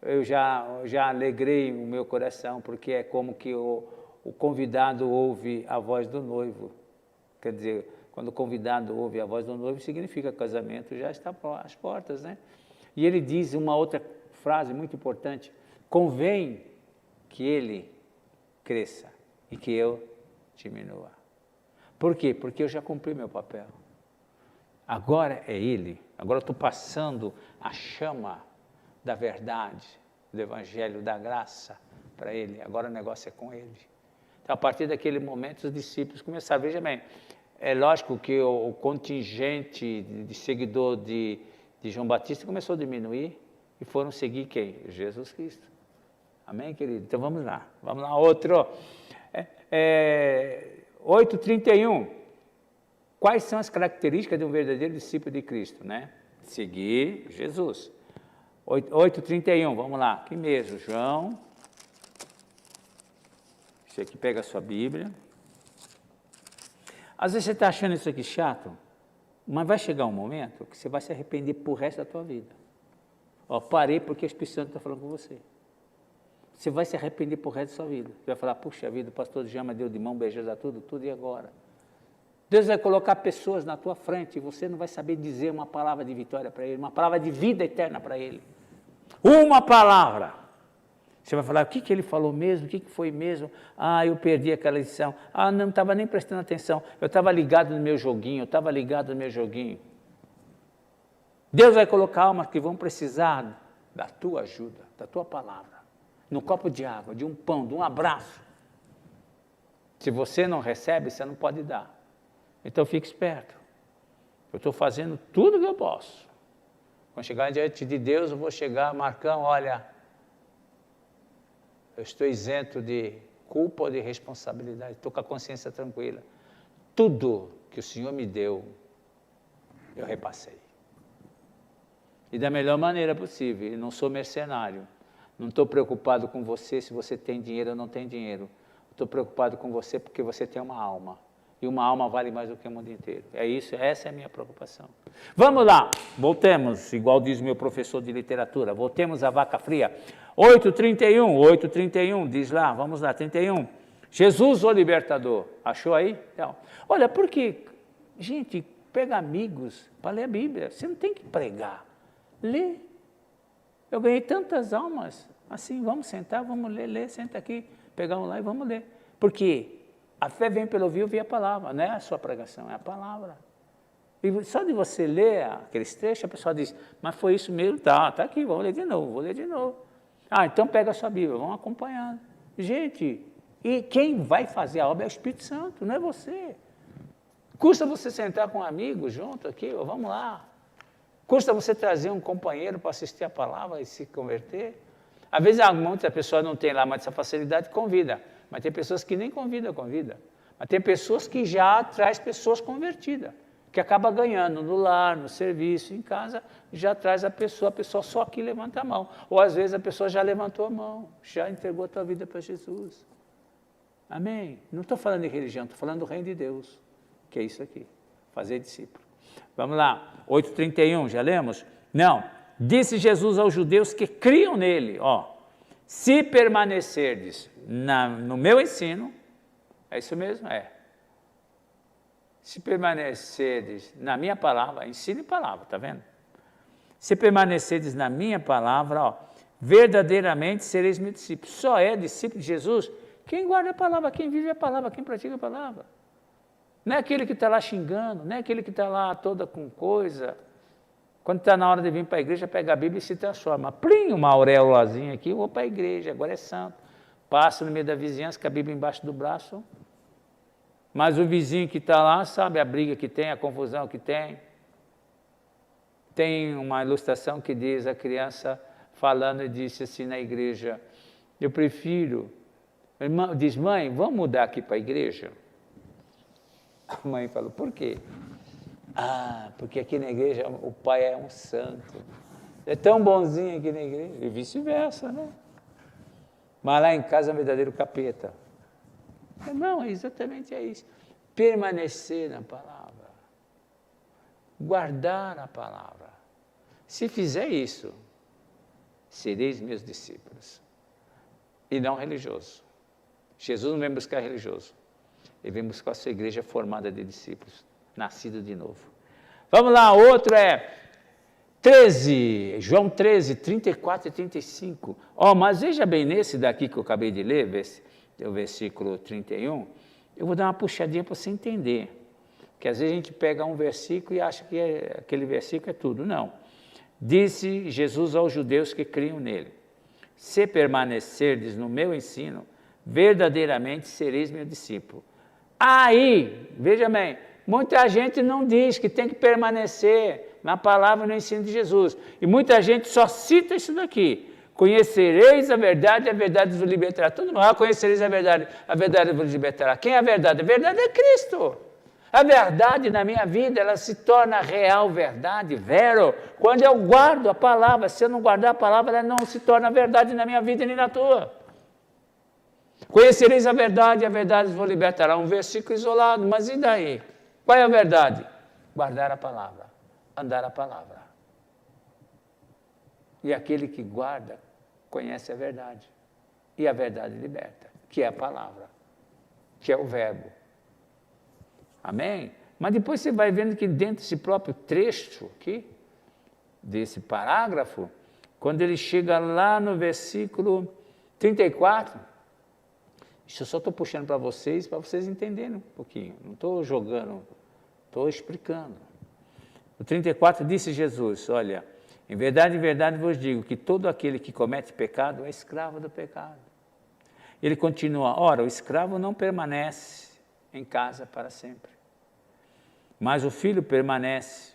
eu já alegrei o meu coração, porque é como que o convidado ouve a voz do noivo. Quer dizer, quando o convidado ouve a voz do noivo, significa que o casamento já está às portas, né? E ele diz uma outra frase muito importante, convém que ele cresça e que eu diminua. Por quê? Porque eu já cumpri meu papel. Agora é ele. Agora eu estou passando a chama da verdade, do evangelho, da graça para ele. Agora o negócio é com ele. Então, a partir daquele momento, os discípulos começaram. Veja bem, é lógico que o contingente de seguidor de João Batista começou a diminuir e foram seguir quem? Jesus Cristo. Amém, querido? Então vamos lá. Vamos lá, outro. 8:31. Quais são as características de um verdadeiro discípulo de Cristo, né? Seguir Jesus. 8:31, vamos lá. Aqui mesmo, João. Você aqui pega a sua Bíblia. Às vezes você está achando isso aqui chato, mas vai chegar um momento que você vai se arrepender por resto da tua vida. Parei porque o Espírito Santo está falando com você. Você vai se arrepender por resto da sua vida. Você vai falar, puxa vida, o pastor Jama deu de mão beijada tudo e agora? Deus vai colocar pessoas na tua frente e você não vai saber dizer uma palavra de vitória para ele, uma palavra de vida eterna para ele. Uma palavra. Você vai falar, o que ele falou mesmo? O que foi mesmo? Eu perdi aquela lição. Não estava nem prestando atenção. Eu estava ligado no meu joguinho, Deus vai colocar almas que vão precisar da tua ajuda, da tua palavra. No copo de água, de um pão, de um abraço. Se você não recebe, você não pode dar. Então fique esperto. Eu estou fazendo tudo o que eu posso. Quando chegar diante de Deus, eu vou chegar, Marcão, olha, eu estou isento de culpa ou de responsabilidade, estou com a consciência tranquila. Tudo que o Senhor me deu, eu repassei. E da melhor maneira possível, eu não sou mercenário. Não estou preocupado com você se você tem dinheiro ou não tem dinheiro. Estou preocupado com você porque você tem uma alma. E uma alma vale mais do que o mundo inteiro. É isso, essa é a minha preocupação. Vamos lá, voltemos, igual diz meu professor de literatura, voltemos à vaca fria. 8:31, diz lá, vamos lá, 31. Jesus, o libertador. Achou aí? Então, olha, porque, gente, pega amigos para ler a Bíblia. Você não tem que pregar. Lê. Eu ganhei tantas almas. Assim, vamos sentar, vamos ler, senta aqui, pegar um lá e vamos ler. Porque a fé vem pelo ouvir a palavra, não é a sua pregação, é a palavra. E só de você ler aqueles trechos, a pessoa diz, mas foi isso mesmo? Tá aqui, vou ler de novo. Ah, então pega a sua Bíblia, vamos acompanhando. Gente, e quem vai fazer a obra é o Espírito Santo, não é você. Custa você sentar com um amigo junto aqui, vamos lá. Custa você trazer um companheiro para assistir a palavra e se converter. Às vezes, muitas pessoas não têm lá mais essa facilidade, convida. Mas tem pessoas que nem convida. Mas tem pessoas que já traz pessoas convertidas, que acaba ganhando no lar, no serviço, em casa, já traz a pessoa só aqui levanta a mão. Ou às vezes a pessoa já levantou a mão, já entregou a tua vida para Jesus. Amém? Não estou falando de religião, estou falando do reino de Deus, que é isso aqui, fazer discípulo. Vamos lá, 8:31, já lemos? Não, disse Jesus aos judeus que criam nele, se permanecerdes no meu ensino, é isso mesmo? Se permanecerdes na minha palavra, ensino e palavra, está vendo? Se permanecerdes na minha palavra, verdadeiramente sereis meus discípulos. Só é discípulo de Jesus quem guarda a palavra, quem vive a palavra, quem pratica a palavra. Não é aquele que está lá xingando, não é aquele que está lá toda com coisa. Quando está na hora de vir para a igreja, pega a Bíblia e se transforma. Plim, uma auréolazinha aqui, eu vou para a igreja, agora é santo. Passa no meio da vizinhança com a Bíblia embaixo do braço. Mas o vizinho que está lá sabe a briga que tem, a confusão que tem. Tem uma ilustração que diz a criança falando e disse assim na igreja, eu prefiro, diz, mãe, vamos mudar aqui para a igreja? A mãe falou, por quê? Porque aqui na igreja o pai é um santo. É tão bonzinho aqui na igreja. E vice-versa, né? Mas lá em casa é um verdadeiro capeta. Não, exatamente é isso. Permanecer na palavra. Guardar a palavra. Se fizer isso, sereis meus discípulos. E não religioso. Jesus não vem buscar religioso. Ele vem buscar a sua igreja formada de discípulos, nascido de novo. Vamos lá, outro é 13, João 13, 34 e 35. Mas veja bem, nesse daqui que eu acabei de ler, o versículo 31, eu vou dar uma puxadinha para você entender. Porque às vezes a gente pega um versículo e acha que aquele versículo é tudo. Não. Disse Jesus aos judeus que criam nele, se permanecerdes no meu ensino, verdadeiramente sereis meu discípulo. Aí, veja bem, muita gente não diz que tem que permanecer na palavra e no ensino de Jesus. E muita gente só cita isso daqui. Conhecereis a verdade vos libertará. Todo mundo, conhecereis a verdade vos libertará. Quem é a verdade? A verdade é Cristo. A verdade na minha vida, ela se torna real, verdade, vero, quando eu guardo a palavra. Se eu não guardar a palavra, ela não se torna verdade na minha vida nem na tua. Conhecereis a verdade vos libertará. Um versículo isolado, mas e daí? Qual é a verdade? Guardar a palavra, andar a palavra. E aquele que guarda, conhece a verdade. E a verdade liberta, que é a palavra, que é o verbo. Amém? Mas depois você vai vendo que dentro desse próprio trecho aqui, desse parágrafo, quando ele chega lá no versículo 34, isso eu só estou puxando para vocês entenderem um pouquinho. Não estou jogando, estou explicando. O 34 disse Jesus, olha, em verdade vos digo que todo aquele que comete pecado é escravo do pecado. Ele continua, ora, o escravo não permanece em casa para sempre, Mas o Filho permanece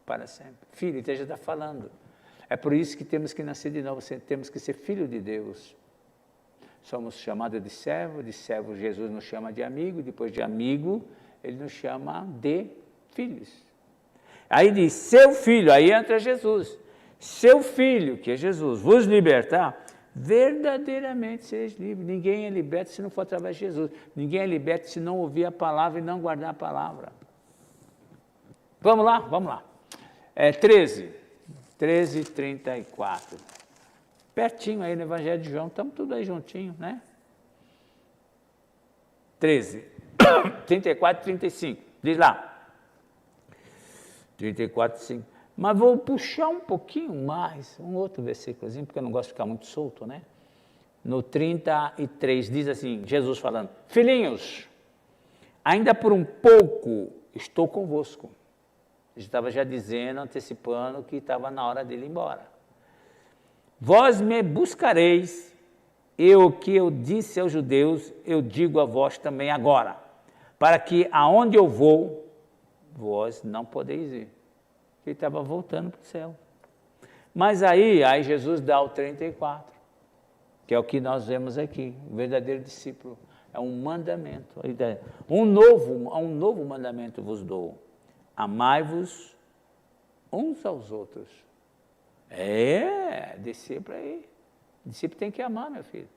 para sempre. Filho, então já está falando. É por isso que temos que nascer de novo, temos que ser filho de Deus. Somos chamados de servo Jesus nos chama de amigo, depois de amigo, ele nos chama de filhos. Aí diz, seu filho, aí entra Jesus. Seu filho, que é Jesus, vos libertar, verdadeiramente sereis livres. Ninguém é liberto se não for através de Jesus. Ninguém é liberto se não ouvir a palavra e não guardar a palavra. Vamos lá, vamos lá. 13:34. Pertinho aí no Evangelho de João, estamos tudo aí juntinho, né? 34, 35. Diz lá. 34, 5. Mas vou puxar um pouquinho mais, um outro versículozinho, porque eu não gosto de ficar muito solto, né? No 33 diz assim, Jesus falando, filhinhos, ainda por um pouco estou convosco. Ele estava já dizendo, antecipando que estava na hora dele ir embora. Vós me buscareis, e o que eu disse aos judeus, eu digo a vós também agora, para que aonde eu vou, vós não podeis ir. Ele estava voltando para o céu. Mas aí Jesus dá o 34, que é o que nós vemos aqui, o verdadeiro discípulo. É um mandamento. Um novo mandamento vos dou. Amai-vos uns aos outros. Discípulo aí. Discípulo tem que amar, meu filho.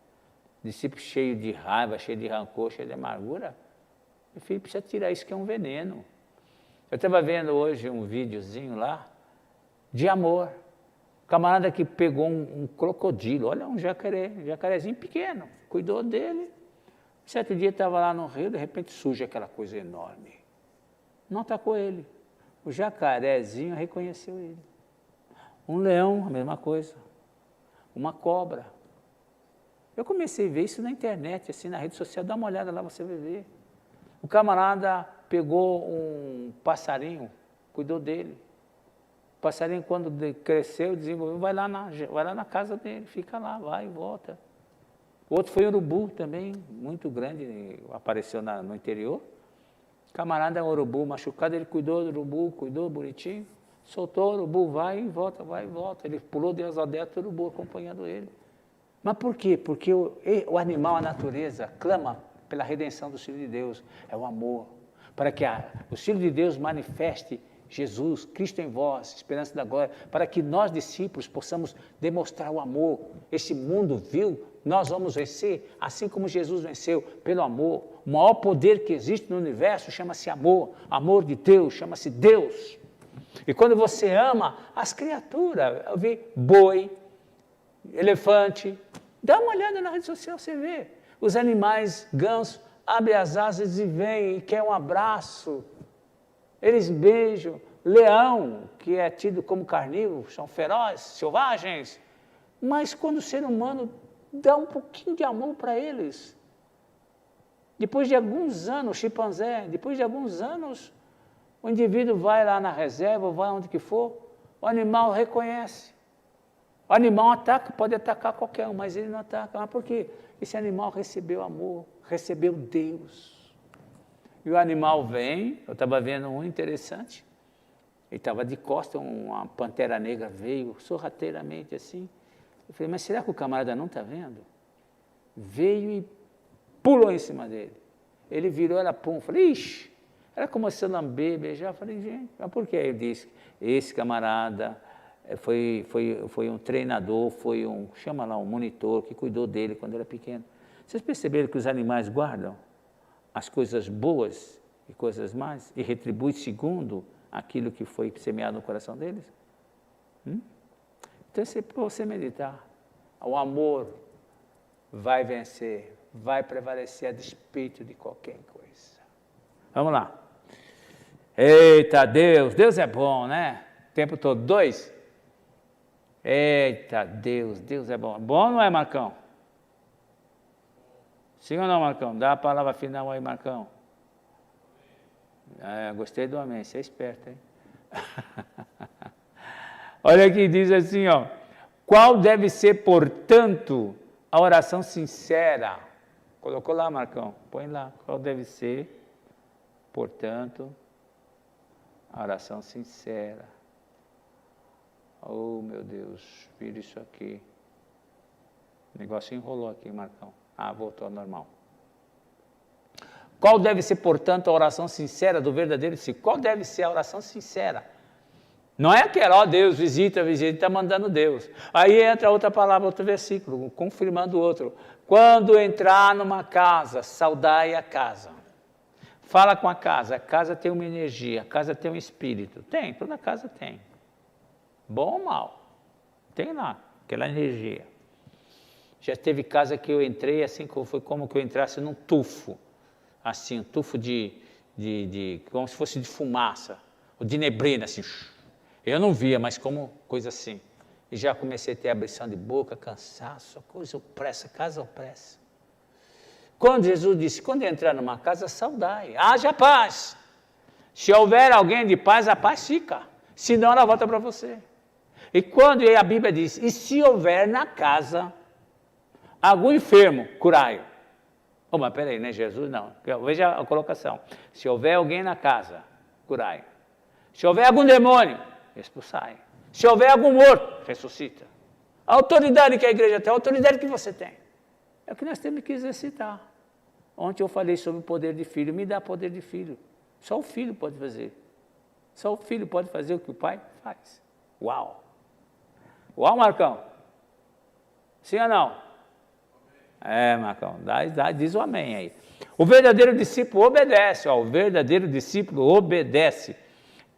Discípulo cheio de raiva, cheio de rancor, cheio de amargura. Meu filho precisa tirar isso que é um veneno. Eu estava vendo hoje um videozinho lá de amor. Camarada que pegou um crocodilo, olha, um jacarezinho pequeno, cuidou dele. Certo dia estava lá no rio, de repente surge aquela coisa enorme. Não atacou ele. O jacarezinho reconheceu ele. Um leão, a mesma coisa. Uma cobra. Eu comecei a ver isso na internet, assim, na rede social, dá uma olhada lá, você vai ver. O camarada pegou um passarinho, cuidou dele. O passarinho, quando cresceu, desenvolveu, vai lá na casa dele, fica lá, vai e volta. O outro foi um urubu também, muito grande, apareceu no interior. O camarada, um urubu machucado, ele cuidou do urubu, cuidou bonitinho, soltou o urubu, vai e volta. Ele pulou de asa delta, o urubu acompanhando ele. Mas por quê? Porque o animal, a natureza, clama pela redenção do Filho de Deus, é o amor. Para que o Filho de Deus manifeste Jesus, Cristo em vós, esperança da glória, para que nós, discípulos, possamos demonstrar o amor. Esse mundo vil, nós vamos vencer, assim como Jesus venceu, pelo amor. O maior poder que existe no universo chama-se amor. Amor de Deus, chama-se Deus. E quando você ama as criaturas, eu vi boi, elefante, dá uma olhada na rede social, você vê. Os animais, ganso, abrem as asas e vêm e querem um abraço. Eles beijam. Leão, que é tido como carnívoro, são ferozes, selvagens. Mas quando o ser humano dá um pouquinho de amor para eles, depois de alguns anos, chimpanzé, depois de alguns anos, o indivíduo vai lá na reserva, vai onde que for, o animal reconhece. O animal ataca, pode atacar qualquer um, mas ele não ataca. Mas por quê? Esse animal recebeu amor, recebeu Deus. E o animal vem, eu estava vendo um interessante, ele estava de costas, uma pantera negra veio sorrateiramente assim. Eu falei, mas será que o camarada não está vendo? Veio e pulou em cima dele. Ele virou, ela pum, eu falei, ixi, era como se eu lamber, beijar. Eu falei, gente, mas por quê? Ele disse, esse camarada foi um treinador, foi um monitor que cuidou dele quando era pequeno. Vocês perceberam que os animais guardam as coisas boas e coisas más e retribuem segundo aquilo que foi semeado no coração deles? Então, é para você meditar. O amor vai vencer, vai prevalecer a despeito de qualquer coisa. Vamos lá. Eita, Deus é bom, né? O tempo todo. 2. Eita, Deus é bom. Bom ou não é, Marcão? Sim ou não, Marcão? Dá a palavra final aí, Marcão. Gostei do amém, você é esperto, hein? Olha aqui, diz assim, ó. Qual deve ser, portanto, a oração sincera? Colocou lá, Marcão, põe lá. Qual deve ser, portanto, A oração sincera. Oh, meu Deus, vira isso aqui. O negócio enrolou aqui, Marcão. Ah, voltou ao normal. Qual deve ser, portanto, a oração sincera do verdadeiro discípulo? Qual deve ser a oração sincera? Não é aquela, ó Deus, visita, está mandando Deus. Aí entra outra palavra, outro versículo, confirmando o outro. Quando entrar numa casa, saudai a casa. Fala com a casa tem uma energia, a casa tem um espírito. Tem, toda casa tem. Bom ou mal? Tem lá, aquela energia. Já teve casa que eu entrei, assim, foi como que eu entrasse num tufo. Assim, um tufo como se fosse de fumaça, ou de neblina, assim. Eu não via, mas como coisa assim. E já comecei a ter abrição de boca, cansaço, coisa opressa, casa opressa. Quando Jesus disse, quando entrar numa casa, saudai, haja paz. Se houver alguém de paz, a paz fica. Senão ela volta para você. E quando a Bíblia diz, e se houver na casa algum enfermo, curai-o. Oh, mas peraí, né, Jesus? Não. Veja a colocação. Se houver alguém na casa, curai-o. Se houver algum demônio, expulsai. Se houver algum morto, ressuscita. A autoridade que a igreja tem, a autoridade que você tem. É o que nós temos que exercitar. Ontem eu falei sobre o poder de filho. Me dá poder de filho. Só o filho pode fazer. Só o filho pode fazer o que o pai faz. Uau! Uau, Marcão? Sim ou não? É, Marcão, diz o amém aí. O verdadeiro discípulo obedece. Ó, o verdadeiro discípulo obedece.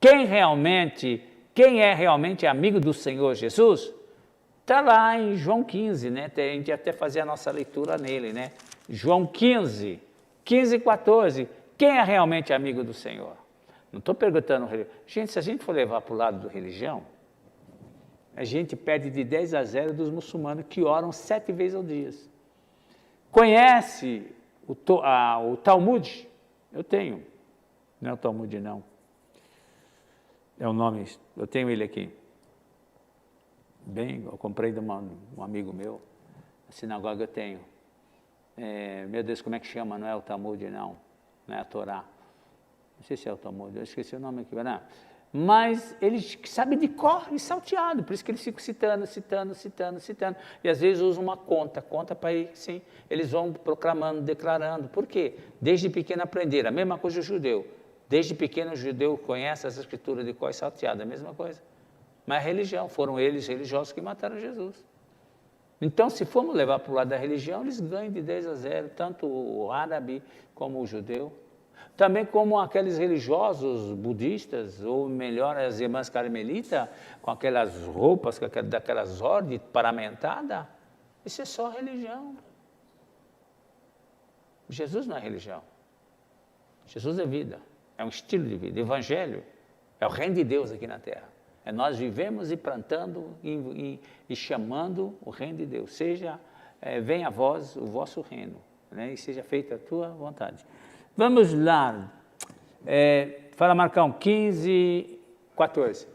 Quem é realmente amigo do Senhor Jesus? Está lá em João 15, né? A gente até fazia a nossa leitura nele, né? João 15, 14. Quem é realmente amigo do Senhor? Não estou perguntando. Gente, se a gente for levar para o lado da religião, a gente perde de 10-0 dos muçulmanos que oram 7 vezes ao dia. Conhece o Talmud? Eu tenho. Não é o Talmud, não. É o nome, eu tenho ele aqui. Eu comprei de um amigo meu, na sinagoga eu tenho. Meu Deus, como é que chama? Não é o Talmud, não. Não é a Torá. Não sei se é o Talmud, eu esqueci o nome aqui, não. Mas ele sabe de cor e salteado, por isso que eles ficam citando. E às vezes usam uma conta para ir, sim. Eles vão proclamando, declarando. Por quê? Desde pequeno aprenderam. A mesma coisa o judeu. Desde pequeno o judeu conhece essa escritura de cor e salteado, a mesma coisa. Mas a religião, foram eles religiosos que mataram Jesus. Então, se formos levar para o lado da religião, eles ganham de 10-0, tanto o árabe como o judeu. Também como aqueles religiosos budistas, ou melhor, as irmãs carmelitas, com aquelas roupas, daquelas ordens paramentadas. Isso é só religião. Jesus não é religião. Jesus é vida, é um estilo de vida. Evangelho é o reino de Deus aqui na terra. É nós vivemos e plantando e chamando o reino de Deus. Venha a vós o vosso reino, né? E seja feita a tua vontade. Vamos lá. Fala, Marcão, 15, 14.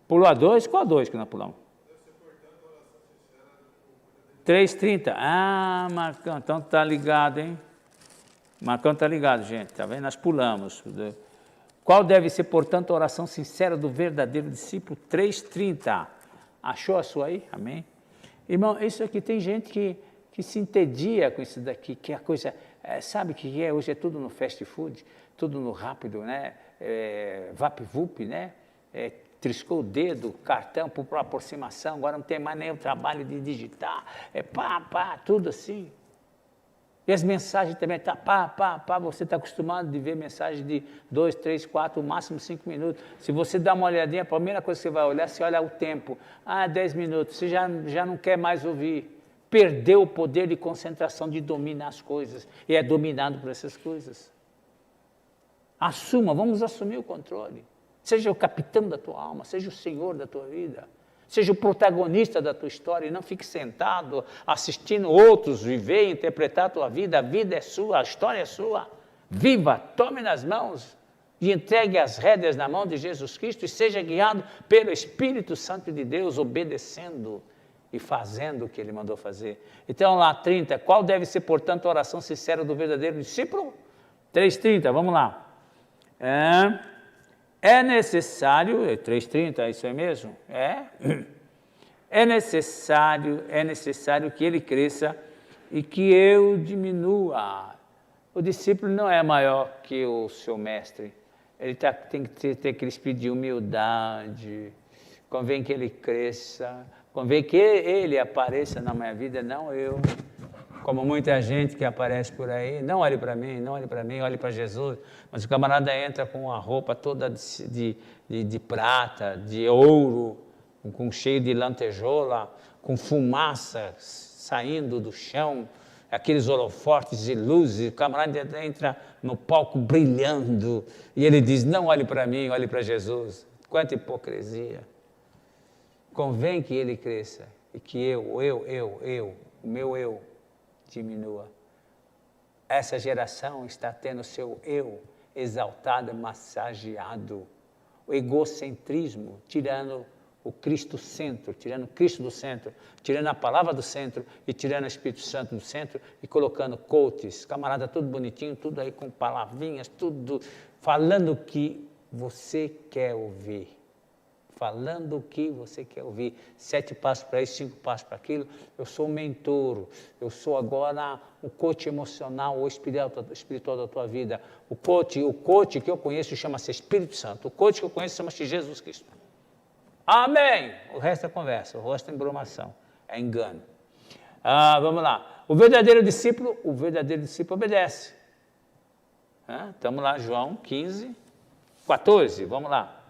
Pulou a 2? Qual a 2 que nós pulamos? 3:30. Ah, Marcão, então tá ligado, hein? Marcão tá ligado, gente. Tá vendo? Nós pulamos. Qual deve ser, portanto, a oração sincera do verdadeiro discípulo? 3:30. Achou a sua aí? Amém? Irmão, isso aqui tem gente que se entedia com isso daqui, que a coisa... sabe o que é? Hoje é tudo no fast food, tudo no rápido, né? Vapt-vup, né? Triscou o dedo, cartão por aproximação, agora não tem mais nem o trabalho de digitar. Tudo assim. E as mensagens também, você está acostumado de ver mensagem de 2, 3, 4, máximo 5 minutos. Se você dá uma olhadinha, a primeira coisa que você vai olhar, você olha o tempo. 10 minutos, você já não quer mais ouvir. Perdeu o poder de concentração de dominar as coisas. E é dominado por essas coisas. Vamos assumir o controle. Seja o capitão da tua alma, seja o senhor da tua vida. Seja o protagonista da tua história e não fique sentado assistindo outros viver e interpretar a tua vida. A vida é sua, a história é sua. Viva, tome nas mãos e entregue as rédeas na mão de Jesus Cristo e seja guiado pelo Espírito Santo de Deus, obedecendo e fazendo o que Ele mandou fazer. Então lá 30, qual deve ser, portanto, a oração sincera do verdadeiro discípulo? 3:30, vamos lá. É necessário, 3:30, é isso aí mesmo? É necessário que ele cresça e que eu diminua. O discípulo não é maior que o seu mestre. Ele tem que ter aquele espírito de humildade. Convém que ele cresça. Convém que ele apareça na minha vida, não eu. Como muita gente que aparece por aí, não olhe para mim, não olhe para mim, olhe para Jesus. Mas o camarada entra com a roupa toda de prata, de ouro, com cheio de lantejola, com fumaça saindo do chão, aqueles holofotes de luzes, o camarada entra no palco brilhando, e ele diz, não olhe para mim, olhe para Jesus. Quanta hipocrisia. Convém que ele cresça, e que o meu eu, diminua. Essa geração está tendo seu eu exaltado, massageado, o egocentrismo, tirando o Cristo centro, tirando Cristo do centro, tirando a palavra do centro e tirando o Espírito Santo do centro e colocando coaches, camarada tudo bonitinho, tudo aí com palavrinhas, tudo falando o que você quer ouvir. Falando o que você quer ouvir. 7 passos para isso, 5 passos para aquilo. Eu sou o mentor, eu sou agora o coach emocional ou espiritual da tua vida. O coach que eu conheço chama-se Espírito Santo. O coach que eu conheço chama-se Jesus Cristo. Amém! O resto é conversa, o resto é embromação, é engano. Vamos lá. O verdadeiro discípulo obedece. Estamos lá, João 15, 14, vamos lá.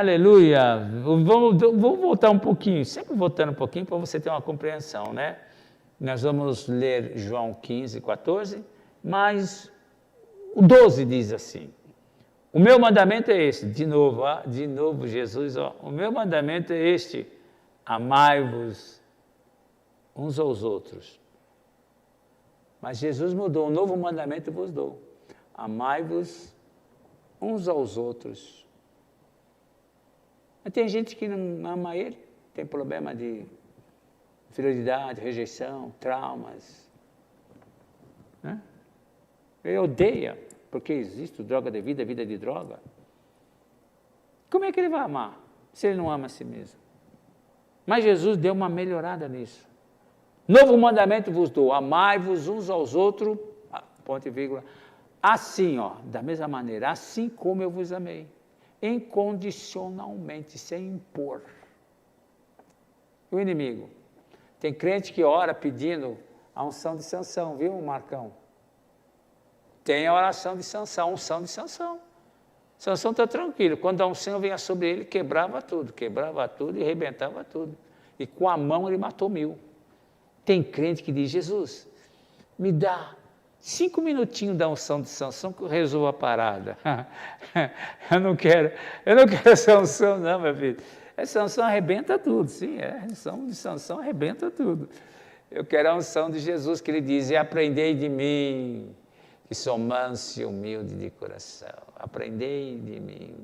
Aleluia. Vamos voltar um pouquinho, sempre voltando um pouquinho para você ter uma compreensão, né? Nós vamos ler João 15, 14, mas o 12 diz assim, o meu mandamento é este, de novo Jesus, o meu mandamento é este, amai-vos uns aos outros. Mas Jesus mudou, um novo mandamento vos dou, amai-vos uns aos outros. Mas tem gente que não ama ele, tem problema de inferioridade, rejeição, traumas. Né? Ele odeia, porque existe droga de vida, vida de droga. Como é que ele vai amar, se ele não ama a si mesmo? Mas Jesus deu uma melhorada nisso. Novo mandamento vos dou, amai-vos uns aos outros, ponto e vírgula, assim, da mesma maneira, assim como eu vos amei. Incondicionalmente, sem impor. O inimigo. Tem crente que ora pedindo a unção de Sansão, viu, Marcão? Tem a oração de Sansão, a unção de Sansão. Sansão está tranquilo, quando a unção vinha sobre ele, quebrava tudo e arrebentava tudo. E com a mão ele matou 1000. Tem crente que diz, Jesus, me dá 5 minutinhos da unção de Sansão que eu resolvo a parada. eu não quero essa unção não, meu filho. Essa unção arrebenta tudo, sim, a unção de Sansão arrebenta tudo. Eu quero a unção de Jesus, que ele diz, e aprendei de mim, que sou manso e humilde de coração. Aprendei de mim.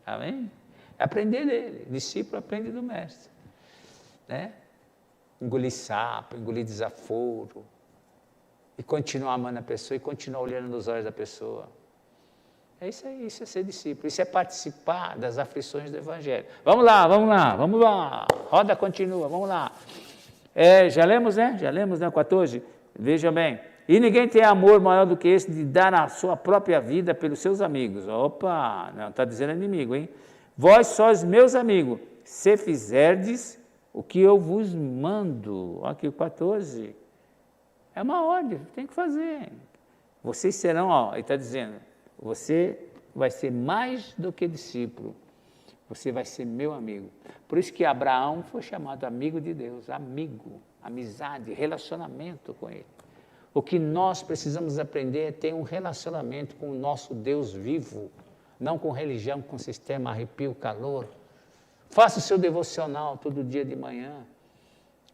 Amém? Aprender dele. Discípulo aprende do mestre. Né? Engolir sapo, engolir desaforo. E continuar amando a pessoa e continuar olhando nos olhos da pessoa. É isso aí, isso é ser discípulo, isso é participar das aflições do Evangelho. Vamos lá. Roda continua, vamos lá. Já lemos, né? 14. Veja bem. E ninguém tem amor maior do que esse de dar a sua própria vida pelos seus amigos. Opa, não está dizendo inimigo, hein? Vós sois meus amigos, se fizerdes o que eu vos mando. Aqui o 14. É uma ordem, tem que fazer. Vocês serão, ele está dizendo, você vai ser mais do que discípulo. Você vai ser meu amigo. Por isso que Abraão foi chamado amigo de Deus. Amigo, amizade, relacionamento com ele. O que nós precisamos aprender é ter um relacionamento com o nosso Deus vivo, não com religião, com sistema, arrepio, calor. Faça o seu devocional todo dia de manhã.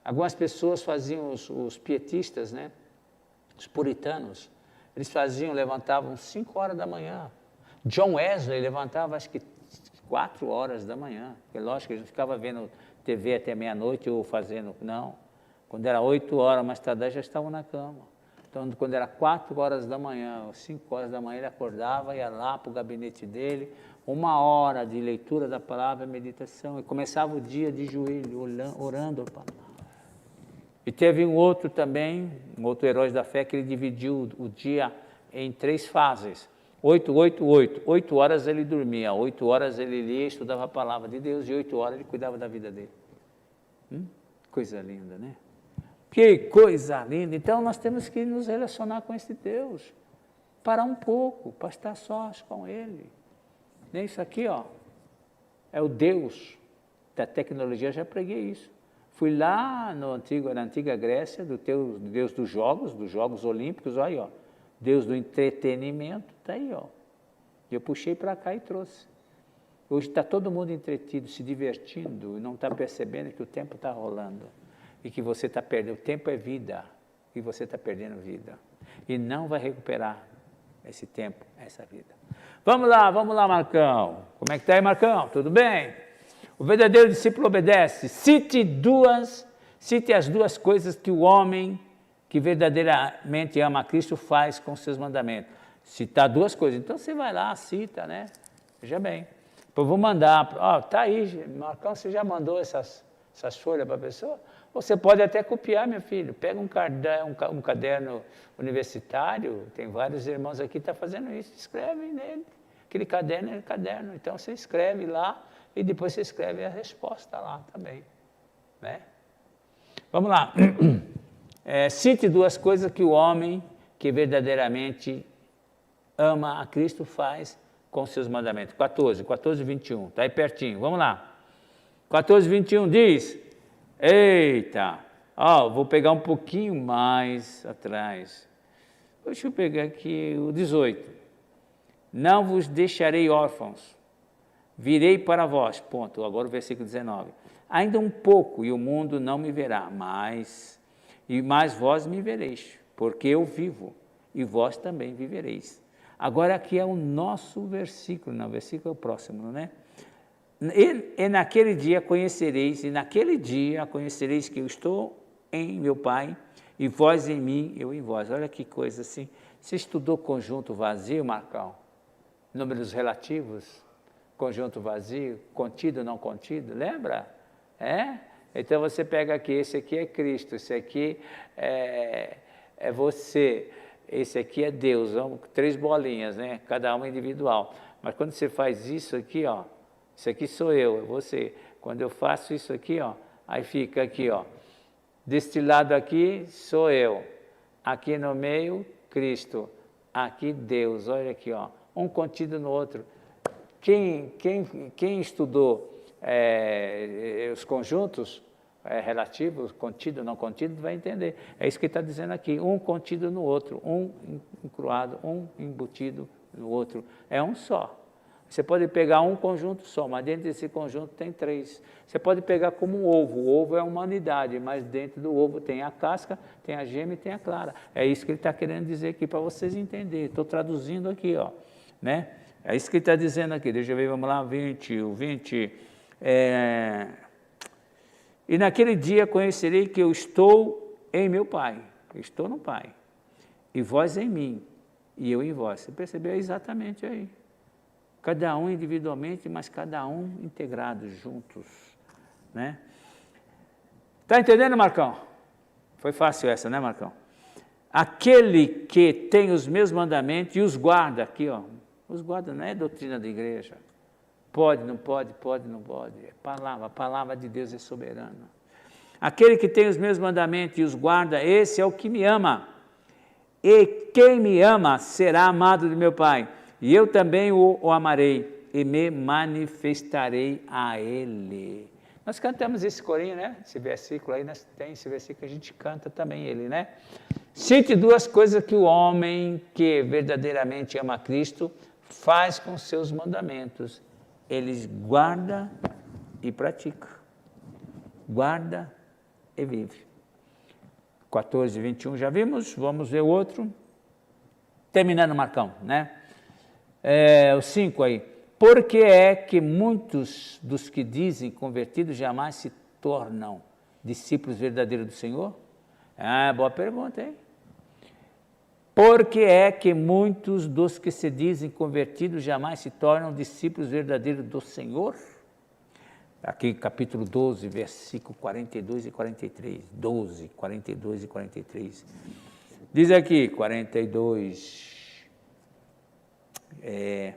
Algumas pessoas faziam, os pietistas, né? Os puritanos, eles levantavam 5 horas da manhã. John Wesley levantava, acho que 4 horas da manhã. Porque, lógico, ele não ficava vendo TV até meia-noite ou fazendo, não. Quando era 8 horas, mais tarde, já estavam na cama. Então, quando era 4 horas da manhã, ou 5 horas da manhã, ele acordava, ia lá para o gabinete dele, 1 hora de leitura da palavra, meditação, e começava o dia de joelho, orando ao Pai. E teve um outro também, um outro herói da fé, que ele dividiu o dia em 3 fases. 8, 8, 8. 8 horas ele dormia, 8 horas ele lia, estudava a palavra de Deus, e 8 horas ele cuidava da vida dele. Coisa linda, né? Que coisa linda! Então nós temos que nos relacionar com esse Deus, parar um pouco, para estar sós com Ele. Isso aqui, ó, é o Deus da tecnologia, eu já preguei isso. Fui lá na antiga Grécia, do Deus dos Jogos Olímpicos, olha aí, ó, Deus do entretenimento, está aí, ó. Eu puxei para cá e trouxe. Hoje está todo mundo entretido, se divertindo, e não está percebendo que o tempo está rolando. E que você está perdendo, o tempo é vida, e você está perdendo vida. E não vai recuperar esse tempo, essa vida. Vamos lá, Marcão. Como é que está aí, Marcão? Tudo bem? O verdadeiro discípulo obedece. Cite as 2 coisas que o homem que verdadeiramente ama a Cristo faz com seus mandamentos. Citar 2 coisas. Então você vai lá, cita, né? Veja bem. Eu vou mandar, tá aí, Marcão, você já mandou essas folhas para a pessoa? Você pode até copiar, meu filho. Pega um caderno universitário, tem vários irmãos aqui que estão fazendo isso, escreve nele. Aquele caderno é caderno, então você escreve lá e depois você escreve a resposta lá também. Né? Vamos lá. Cite 2 coisas que o homem que verdadeiramente ama a Cristo faz com seus mandamentos. 14, 21, está aí pertinho, vamos lá. 14, 21 diz, eita, vou pegar um pouquinho mais atrás. Deixa eu pegar aqui o 18. Não vos deixarei órfãos, virei para vós, ponto, agora o versículo 19. Ainda um pouco e o mundo não me verá, mas vós me vereis, porque eu vivo e vós também vivereis. Agora aqui é o nosso versículo, não, o versículo é o próximo, né? E naquele dia conhecereis que eu estou em meu Pai, e vós em mim, eu em vós. Olha que coisa assim. Você estudou conjunto vazio, Marcão? Números relativos, conjunto vazio, contido, não contido, lembra? Então você pega aqui, esse aqui é Cristo, esse aqui é você, esse aqui é Deus, 3 bolinhas, né? Cada uma individual. Mas quando você faz isso aqui, ó, isso aqui sou eu, é você. Quando eu faço isso aqui, ó, aí fica aqui, ó, deste lado aqui sou eu, aqui no meio Cristo, aqui Deus, olha aqui, ó, um contido no outro. Quem estudou os conjuntos relativos, contido, não contido, vai entender. É isso que ele está dizendo aqui, um contido no outro, um encruado, um embutido no outro, é um só. Você pode pegar um conjunto só, mas dentro desse conjunto tem 3. Você pode pegar como um ovo. O ovo é uma unidade, mas dentro do ovo tem a casca, tem a gema e tem a clara. É isso que ele está querendo dizer aqui para vocês entenderem. Estou traduzindo aqui, ó, né? É isso que ele está dizendo aqui. Deixa eu ver, vamos lá, 20. E naquele dia conhecerei que eu estou em meu Pai. Eu estou no Pai. E vós em mim, e eu em vós. Você percebeu exatamente aí. Cada um individualmente, mas cada um integrados, juntos, né? Está entendendo, Marcão? Foi fácil essa, né, Marcão? Aquele que tem os meus mandamentos e os guarda, aqui, ó, os guarda não é doutrina da igreja. Pode, não pode, pode, não pode. É palavra, a palavra de Deus é soberana. Aquele que tem os meus mandamentos e os guarda, esse é o que me ama. E quem me ama será amado de meu Pai. E eu também o amarei e me manifestarei a ele. Nós cantamos esse corinho, né? Esse versículo aí, tem esse versículo que a gente canta também ele, né? Cite 2 coisas que o homem que verdadeiramente ama a Cristo faz com seus mandamentos. Eles guarda e pratica. Guarda e vive. 14, 21 já vimos, vamos ver o outro. Terminando, Marcão, né? O 5 aí. Por que é que muitos dos que dizem convertidos jamais se tornam discípulos verdadeiros do Senhor? Boa pergunta, hein? Porque é que muitos dos que se dizem convertidos jamais se tornam discípulos verdadeiros do Senhor? Aqui capítulo 12, versículo 42 e 43. 12, 42 e 43. Diz aqui, 42. Ele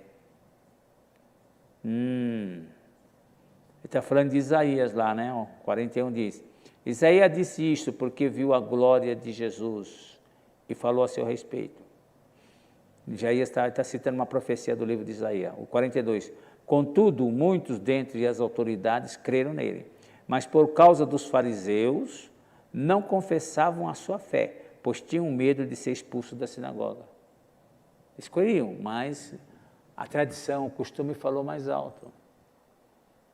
está falando de Isaías lá, né? 41 diz: Isaías disse isto porque viu a glória de Jesus e falou a seu respeito. Isaías está citando uma profecia do livro de Isaías. O 42. Contudo, muitos dentre as autoridades creram nele, mas por causa dos fariseus não confessavam a sua fé, pois tinham medo de ser expulsos da sinagoga. Eles queriam, mas a tradição, o costume falou mais alto.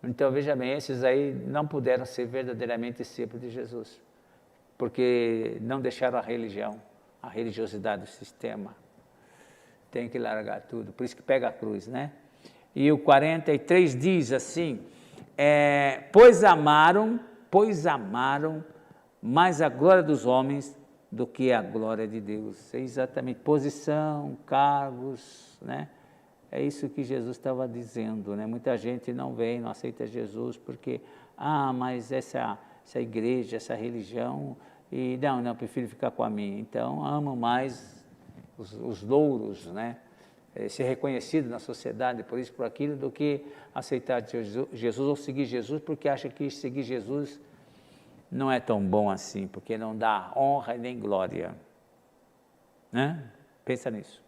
Então, veja bem, esses aí não puderam ser verdadeiramente discípulos de Jesus, porque não deixaram a religião, a religiosidade do sistema. Tem que largar tudo, por isso que pega a cruz, né? E o 43 diz assim, pois amaram mais a glória dos homens do que a glória de Deus. É exatamente, posição, cargos, né? É isso que Jesus estava dizendo, né? Muita gente não vem, não aceita Jesus, porque, mas essa igreja, essa religião, e não, prefiro ficar com a minha. Então, amam mais os louros, né? Ser reconhecido na sociedade por isso, por aquilo, do que aceitar Jesus ou seguir Jesus, porque acha que seguir Jesus não é tão bom assim, porque não dá honra e nem glória, né? Pensa nisso.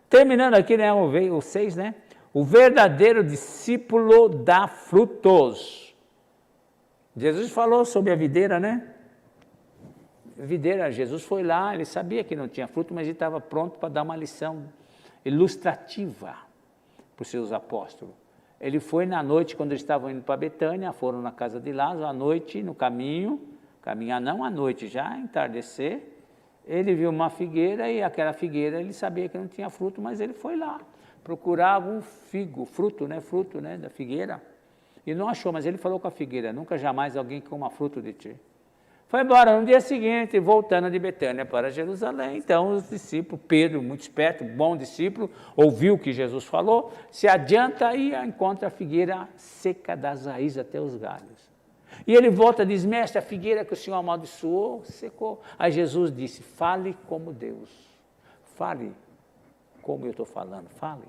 Terminando aqui, né, o 6, né? O verdadeiro discípulo dá frutos. Jesus falou sobre a videira, né? Videira, Jesus foi lá, ele sabia que não tinha fruto, mas ele estava pronto para dar uma lição ilustrativa para os seus apóstolos. Ele foi na noite, quando eles estavam indo para Betânia, foram na casa de Lázaro, à noite, no caminho, caminhar não à noite, já entardecer, ele viu uma figueira, e aquela figueira ele sabia que não tinha fruto, mas ele foi lá, procurava um fruto, né, da figueira, e não achou, mas ele falou com a figueira: nunca jamais alguém coma fruto de ti. Foi embora. No dia seguinte, voltando de Betânia para Jerusalém, então os discípulos, Pedro, muito esperto, bom discípulo, ouviu o que Jesus falou, se adianta e encontra a figueira seca das raízes até os galhos. E ele volta e diz: mestre, a figueira que o Senhor amaldiçoou, secou. Aí Jesus disse: fale como Deus, fale como eu estou falando, fale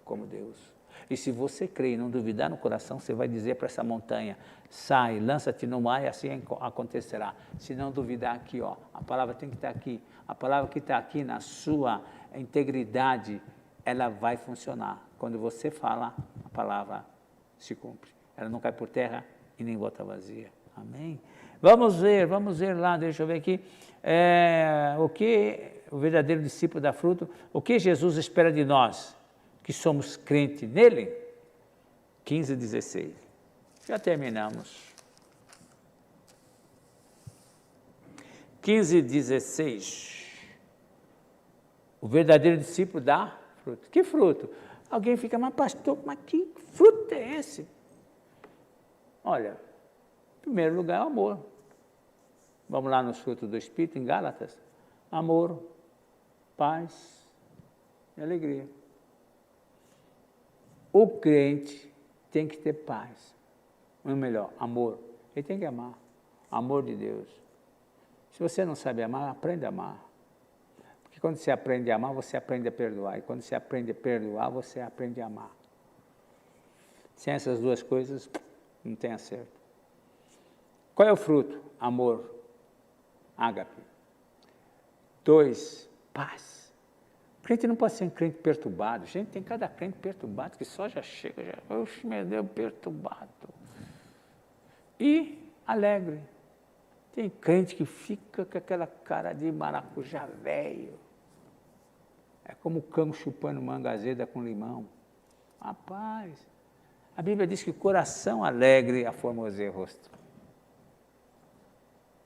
como Deus. E se você crer e não duvidar no coração, você vai dizer para essa montanha: sai, lança-te no mar, e assim acontecerá. Se não duvidar, aqui, ó, a palavra tem que estar aqui. A palavra que está aqui na sua integridade, ela vai funcionar. Quando você fala, a palavra se cumpre. Ela não cai por terra e nem volta vazia. Amém? Vamos ver lá, deixa eu ver aqui. O que o verdadeiro discípulo dá fruto, o que Jesus espera de nós, que somos crentes nele? 15, 16. Já terminamos. 15, 16. O verdadeiro discípulo dá fruto. Que fruto? Alguém fica: mas pastor, mas que fruto é esse? Olha, em primeiro lugar, o amor. Vamos lá nos frutos do Espírito, em Gálatas. Amor, paz e alegria. O crente tem que ter paz, ou melhor, amor. Ele tem que amar, amor de Deus. Se você não sabe amar, aprenda a amar. Porque quando você aprende a amar, você aprende a perdoar. E quando você aprende a perdoar, você aprende a amar. Sem essas duas coisas, não tem acerto. Qual é o fruto? Amor, ágape. 2, paz. O crente não pode ser um crente perturbado. Gente, tem cada crente perturbado que só já chega, oxe, meu Deus, perturbado. E alegre. Tem crente que fica com aquela cara de maracujá velho. É como o cão chupando manga azeda com limão. Rapaz, a Bíblia diz que coração alegre aformoseia o rosto.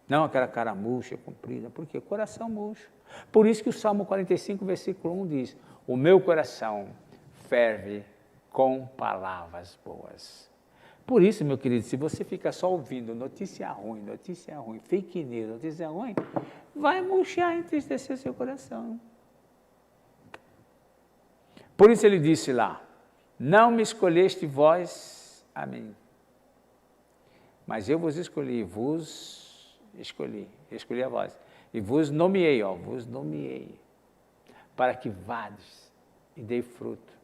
Não aquela cara murcha, comprida, porque coração murcho. Por isso que o Salmo 45, versículo 1 diz: o meu coração ferve com palavras boas. Por isso, meu querido, se você fica só ouvindo notícia ruim, fake news, notícia ruim, vai murchar, entristecer seu coração. Por isso ele disse lá, não me escolheste vós a mim, mas eu vos escolhi a vós, e vos nomeei, para que vades e dei fruto,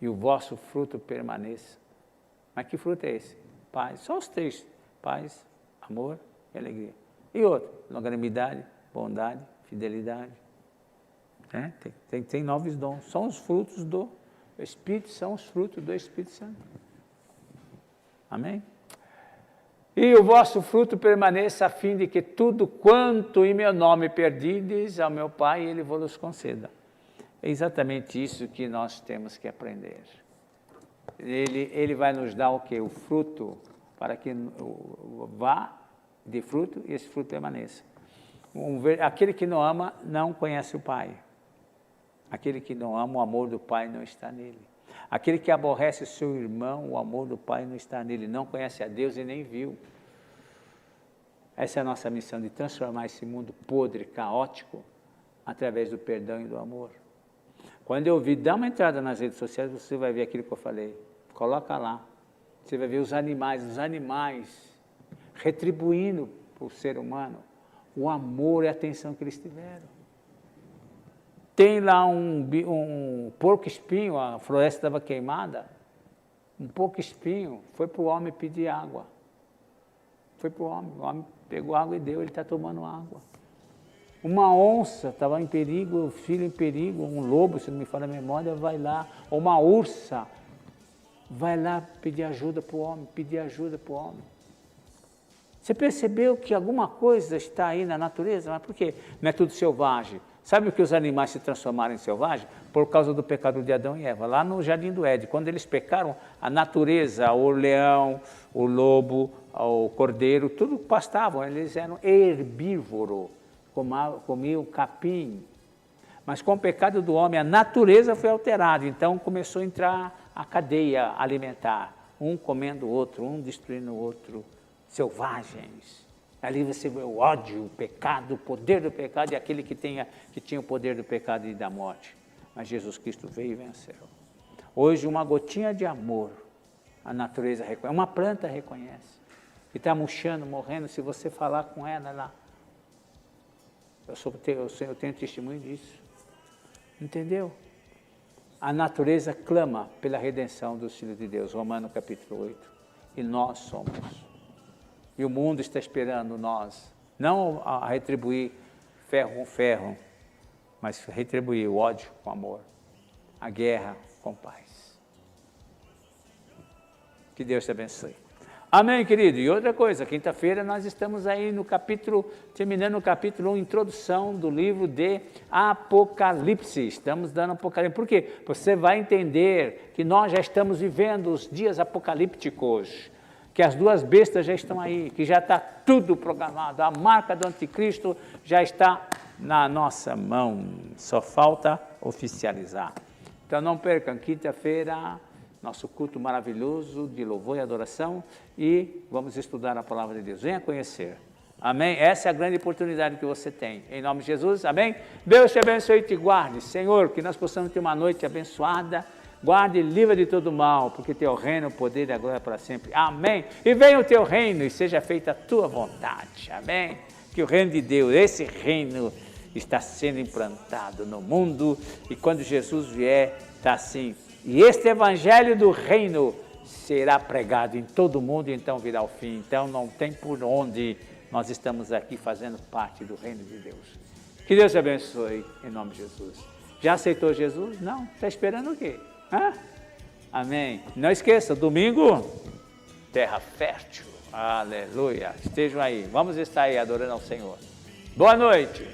e o vosso fruto permaneça. Mas que fruto é esse? Paz, só os três, paz, amor e alegria. E outro, longanimidade, bondade, fidelidade. Tem novos dons, são os frutos do Espírito, são os frutos do Espírito Santo. Amém? E o vosso fruto permaneça, a fim de que tudo quanto em meu nome perdides ao meu Pai, Ele vos conceda. É exatamente isso que nós temos que aprender. Ele vai nos dar o quê? O fruto, para que vá de fruto e esse fruto permaneça. Aquele que não ama não conhece o Pai. Aquele que não ama, o amor do Pai não está nele. Aquele que aborrece o seu irmão, o amor do Pai não está nele. Não conhece a Deus e nem viu. Essa é a nossa missão, de transformar esse mundo podre, caótico, através do perdão e do amor. Quando eu vi, dá uma entrada nas redes sociais, você vai ver aquilo que eu falei. Coloca lá. Você vai ver os animais retribuindo para o ser humano o amor e a atenção que eles tiveram. Tem lá um porco-espinho, a floresta estava queimada, um porco-espinho foi para o homem pedir água. Foi para o homem pegou água e deu, ele está tomando água. Uma onça estava em perigo, o filho em perigo, um lobo, se não me falha a memória, vai lá, ou uma ursa, vai lá pedir ajuda para o homem, Você percebeu que alguma coisa está aí na natureza? Mas por quê? Não é tudo selvagem. Sabe o que os animais se transformaram em selvagem? Por causa do pecado de Adão e Eva, lá no Jardim do Éden. Quando eles pecaram, a natureza, o leão, o lobo, o cordeiro, tudo pastavam, eles eram herbívoros, comiam capim. Mas com o pecado do homem, a natureza foi alterada, então começou a entrar a cadeia alimentar, um comendo o outro, um destruindo o outro, selvagens. Ali você vê o ódio, o pecado, o poder do pecado e aquele que tinha o poder do pecado e da morte. Mas Jesus Cristo veio e venceu. Hoje, uma gotinha de amor, a natureza reconhece, uma planta reconhece, que está murchando, morrendo, se você falar com ela, eu tenho testemunho disso. Entendeu? A natureza clama pela redenção dos filhos de Deus, Romanos capítulo 8. E nós somos. E o mundo está esperando nós, não a retribuir ferro com ferro, mas retribuir o ódio com amor, a guerra com paz. Que Deus te abençoe. Amém, querido? E outra coisa, quinta-feira nós estamos aí no capítulo, terminando o capítulo 1, introdução do livro de Apocalipse. Estamos dando Apocalipse. Por quê? Você vai entender que nós já estamos vivendo os dias apocalípticos, que as duas bestas já estão aí, que já está tudo programado, a marca do anticristo já está na nossa mão, só falta oficializar. Então não percam, quinta-feira, nosso culto maravilhoso de louvor e adoração, e vamos estudar a palavra de Deus. Venha conhecer. Amém? Essa é a grande oportunidade que você tem. Em nome de Jesus, amém? Deus te abençoe e te guarde. Senhor, que nós possamos ter uma noite abençoada. Guarde e livra de todo mal, porque teu reino, o poder e a glória para sempre. Amém. E venha o teu reino e seja feita a tua vontade. Amém. Que o reino de Deus, esse reino está sendo implantado no mundo e quando Jesus vier, está assim. E este evangelho do reino será pregado em todo o mundo e então virá o fim. Então não tem por onde nós estamos aqui fazendo parte do reino de Deus. Que Deus te abençoe em nome de Jesus. Já aceitou Jesus? Não? Está esperando o quê? Amém. Não esqueça, domingo, terra fértil. Aleluia. Estejam aí. Vamos estar aí adorando ao Senhor. Boa noite.